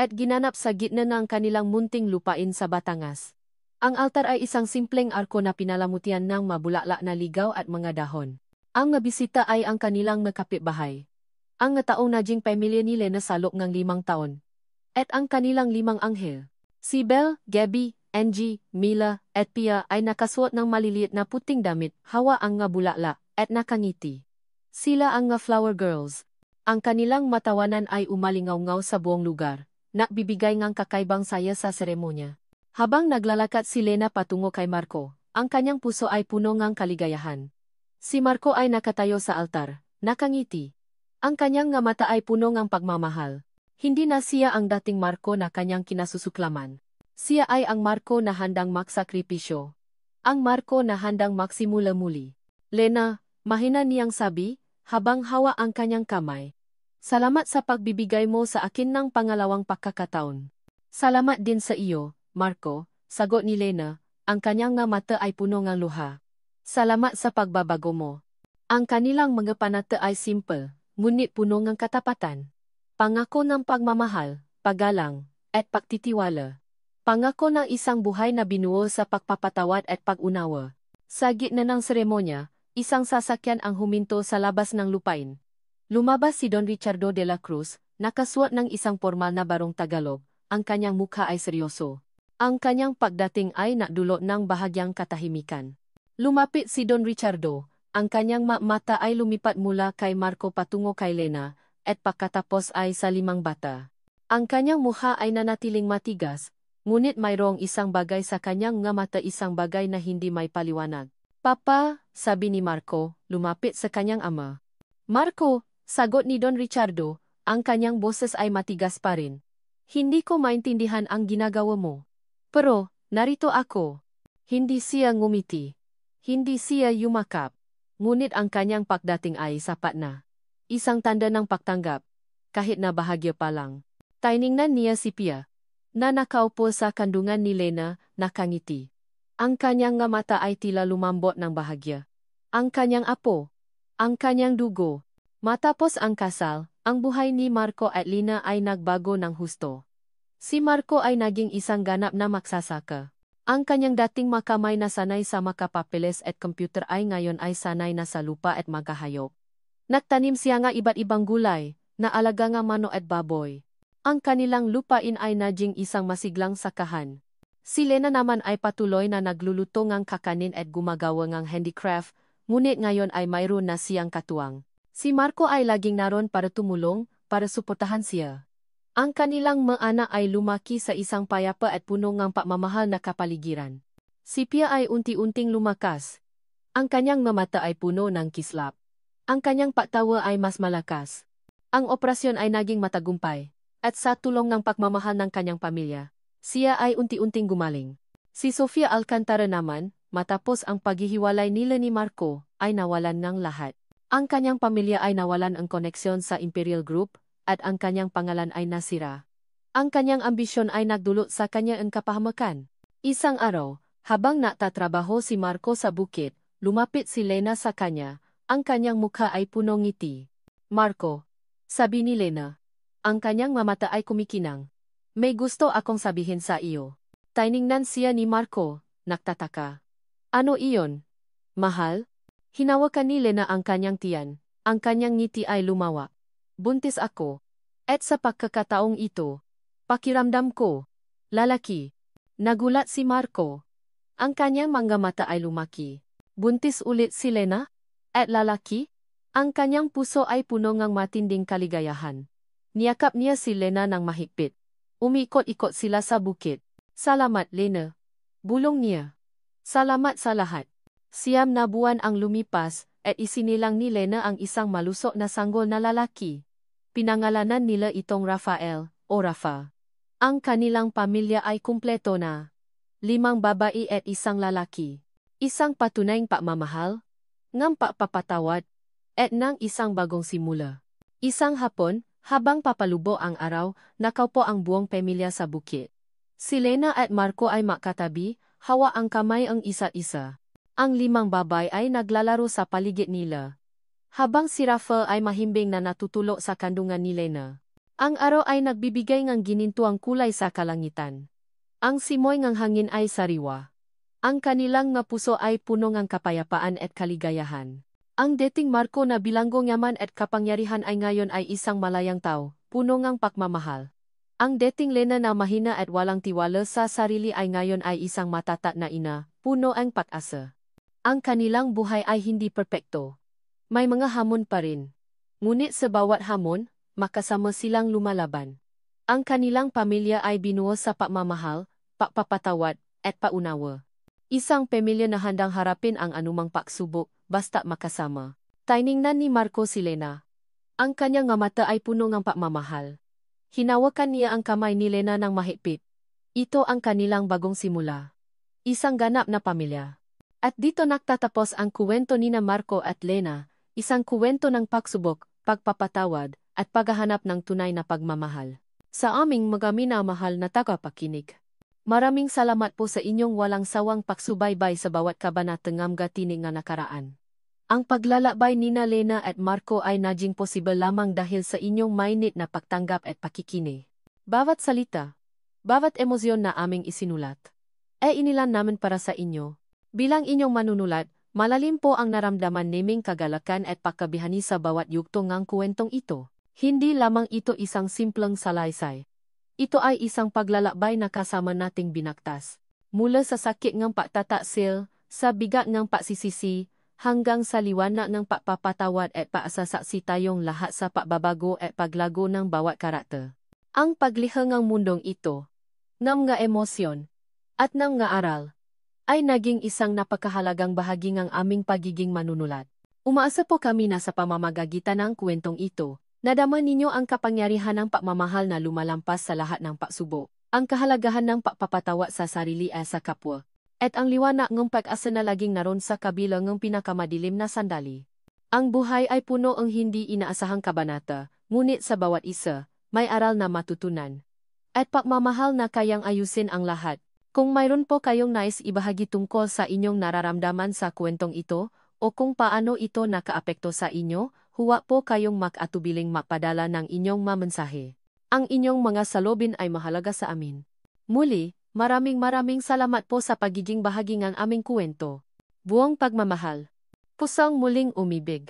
at ginanap sa gitna ng kanilang munting lupain sa Batangas. Ang altar ay isang simpleng arko na pinalamutian ng mabulaklak na ligaw at mga dahon. Ang bisita ay ang kanilang makapitbahay. Ang taong naging pamilya ni Lena sa loob ng 5 taon. At ang kanilang 5 anghel. Si Belle, Gabby, Angie, Mila, at Pia ay nakasuot ng maliliit na puting damit, hawa ang nga bulaklak, at nakangiti. Sila ang nga flower girls. Ang kanilang matawanan ay umalingaw-ngaw sa buong lugar, nakbibigay ngang kakaibang saya sa seremonya. Habang naglalakad si Lena patungo kay Marco, ang kanyang puso ay puno ngang kaligayahan. Si Marco ay nakatayo sa altar, nakangiti. Ang kanyang nga mata ay puno ngang pagmamahal. Hindi na siya ang dating Marco na kanyang kinasusuklaman. Siya ay ang Marco na handang magsakripisyo. Ang Marco na handang magsimula muli. Lena, mahina niyang sabi, habang hawa ang kanyang kamay. Salamat sa pagbibigay mo sa akin ng pangalawang pagkakataon. Salamat din sa iyo, Marco, sagot ni Lena, ang kanyang nga mata ay puno ng luha. Salamat sa pagbabago mo. Ang kanilang mga panata ay simple, ngunit puno ng katapatan. Pangako ng pagmamahal, paggalang, at pagtitiwala. Pangako ng isang buhay na binuo sa pagpapatawad at pag-unawa. Sa gitna ng seremonya, isang sasakyan ang huminto sa labas ng lupain. Lumabas si Don Ricardo de la Cruz, nakasuot ng isang formal na barong Tagalog, ang kanyang mukha ay seryoso. Ang kanyang pagdating ay nakdulot ng bahagyang katahimikan. Lumapit si Don Ricardo, ang kanyang mata ay lumipat mula kay Marco patungo kay Lena, at pagkatapos ay sa limang bata. Ang kanyang mukha ay nanatiling matigas, ngunit mayroong isang bagay sa kanyang nga mata, isang bagay na hindi may paliwanag. Papa, sabi ni Marco, lumapit sa kanyang ama. Marco, sagot ni Don Ricardo, ang kanyang boses ay matigas pa rin. Hindi ko maintindihan ang ginagawa mo. Pero, narito ako. Hindi siya ngumiti. Hindi siya yumakap. Ngunit ang kanyang pagdating ay sapat na. Isang tanda ng pagtanggap. Kahit na bahagya pa lang. Tiningnan niya si Pia, na nakaupo sa kandungan ni Lena, nakangiti. Ang kanyang nga mata ay tila lumambot ng bahagya. Ang kanyang apo. Ang kanyang dugo. Matapos ang kasal, ang buhay ni Marco at Lena ay nagbago ng husto. Si Marco ay naging isang ganap na magsasaka. Ang kanyang dating makamay na sanay sa makapapeles at computer ay ngayon ay sanay na sa lupa at magkahayop. Nagtanim siya nga iba't ibang gulay, na alaga nga mano at baboy. Ang kanilang lupain ay naging isang masiglang sakahan. Si Lena naman ay patuloy na nagluluto ngang kakanin at gumagawa ngang handicraft, ngunit ngayon ay mayroon na siyang katuwang. Si Marco ay laging naroon para tumulong, para suportahan siya. Ang kanilang mga anak ay lumaki sa isang payapa at puno ngang pagmamahal na kapaligiran. Si Pia ay unti-unting lumakas. Ang kanyang mata ay puno ng kislap. Ang kanyang pagtawa ay mas malakas. Ang operasyon ay naging matagumpay. At sa tulong ng pagmamahal ng kanyang pamilya, siya ay unti-unting gumaling. Si Sofia Alcantara naman, matapos ang paghihiwalay nila ni Marco, ay nawalan ng lahat. Ang kanyang pamilya ay nawalan ng koneksyon sa Imperial Group, at ang kanyang pangalan ay nasira. Ang kanyang ambisyon ay nagdulot sa kanya ang kapahamakan. Isang araw, habang natatrabaho si Marco sa bukid, lumapit si Lena sa kanya, ang kanyang mukha ay punong ngiti. Marco, sabi ni Lena. Ang kanyang mamata ay kumikinang. May gusto akong sabihin sa iyo. Tiningnan siya ni Marco, nagtataka. Ano iyon? Mahal? Hinawakan ni Lena ang kanyang tiyan, ang kanyang ngiti ay lumawa. Buntis ako. At sa pagkakataong ito, pakiramdam ko, lalaki. Nagulat si Marco. Ang kanyang mga mata ay lumaki. Buntis ulit si Lena? At lalaki? Ang kanyang puso ay puno ng matinding kaligayahan. Niyakap niya si Lena ng mahigpit. Umikot-ikot sila sa bukid. Salamat, Lena. Bulong niya. Salamat sa lahat. 9 na buwan ang lumipas, at isinilang ni Lena ang isang malusok na sanggol na lalaki. Pinangalanan nila itong Rafael, o Rafa. Ang kanilang pamilya ay kumpleto na. 5 babae at 1 lalaki. Isang patunayng pagmamahal, ng pagpapatawad, at ng isang bagong simula. Isang hapon, habang papalubo ang araw, nakaupo ang buong pamilya sa bukid. Si Lena at Marco ay makatabi, hawa ang kamay ang isa't isa. Ang 5 babae ay naglalaro sa paligid nila. Habang si Rafael ay mahimbing na natutulo sa kandungan ni Lena. Ang araw ay nagbibigay ng ginintuang kulay sa kalangitan. Ang simoy ng hangin ay sariwa. Ang kanilang nga puso ay puno ng kapayapaan at kaligayahan. Ang dating Marco na bilanggo yaman at kapangyarihan ay ngayon ay isang malayang tao, puno ng pagmamahal. Ang dating Lena na mahina at walang tiwala sa sarili ay ngayon ay isang matatat na ina, puno ang pag-asa. Ang kanilang buhay ay hindi perpekto. May mga hamon pa rin. Ngunit sa bawat hamon, makasama silang lumalaban. Ang kanilang pamilya ay binuo sa pagmamahal, pagpapatawad, at paunawa. Isang pamilya na handang harapin ang anumang pagsubok, basta makasama. Tiningnan ni Marco si Lena. Ang kanyang mata ay puno ng pagmamahal. Hinawakan niya ang kamay ni Lena ng mahigpit. Ito ang kanilang bagong simula. Isang ganap na pamilya. At dito nagtatapos ang kuwento ni Marco at Lena, isang kuwento ng pagsubok, pagpapatawad, at paghahanap ng tunay na pagmamahal. Sa aming mga minamahal na tagapakinig. Maraming salamat po sa inyong walang sawang pagsubaybay sa bawat kabanatang tinig nga nakaraan. Ang paglalakbay nina Lena at Marco ay naging posible lamang dahil sa inyong mainit na pagtanggap at pakikini. Bawat salita, bawat emosyon na aming isinulat, ay inilan namin para sa inyo. Bilang inyong manunulat, malalim po ang naramdaman naming kagalakan at pagkabihani sa bawat yugto ng kuwentong ito. Hindi lamang ito isang simpleng salaysay. Ito ay isang paglalakbay na kasama nating binaktas. Mula sa sakit ng pagtataksil, sa bigat ng pagsisisi, hanggang sa liwanag ng pagpapatawad at paasasaksi tayong lahat sa pagbabago at paglago ng bawat karakter. Ang pagliha ng mundong ito, ng mga emosyon, at ng mga aral, ay naging isang napakahalagang bahagi ng aming pagiging manunulat. Umaasa po kami na sa pamamagagitan ng kwentong ito, nadama ninyo ang kapangyarihan ng pagmamahal na lumalampas sa lahat ng pagsubok, ang kahalagahan ng pagpapatawa sa sarili at sa kapwa, at ang liwanag ng pag-asa na laging naroon sa kabila ng pinakamadilim na sandali. Ang buhay ay puno ang hindi inaasahang kabanata, ngunit sa bawat isa, may aral na matutunan. At pagmamahal na kayang ayusin ang lahat. Kung mayroon po kayong nais ibahagi tungkol sa inyong nararamdaman sa kwentong ito, o kung paano ito nakaapekto sa inyo, huwag po kayong mag-atubiling magpadala ng inyong mamensahe. Ang inyong mga salobin ay mahalaga sa amin. Muli, maraming salamat po sa pagiging bahagi ng aming kwento. Buong pagmamahal. Pusang muling umibig.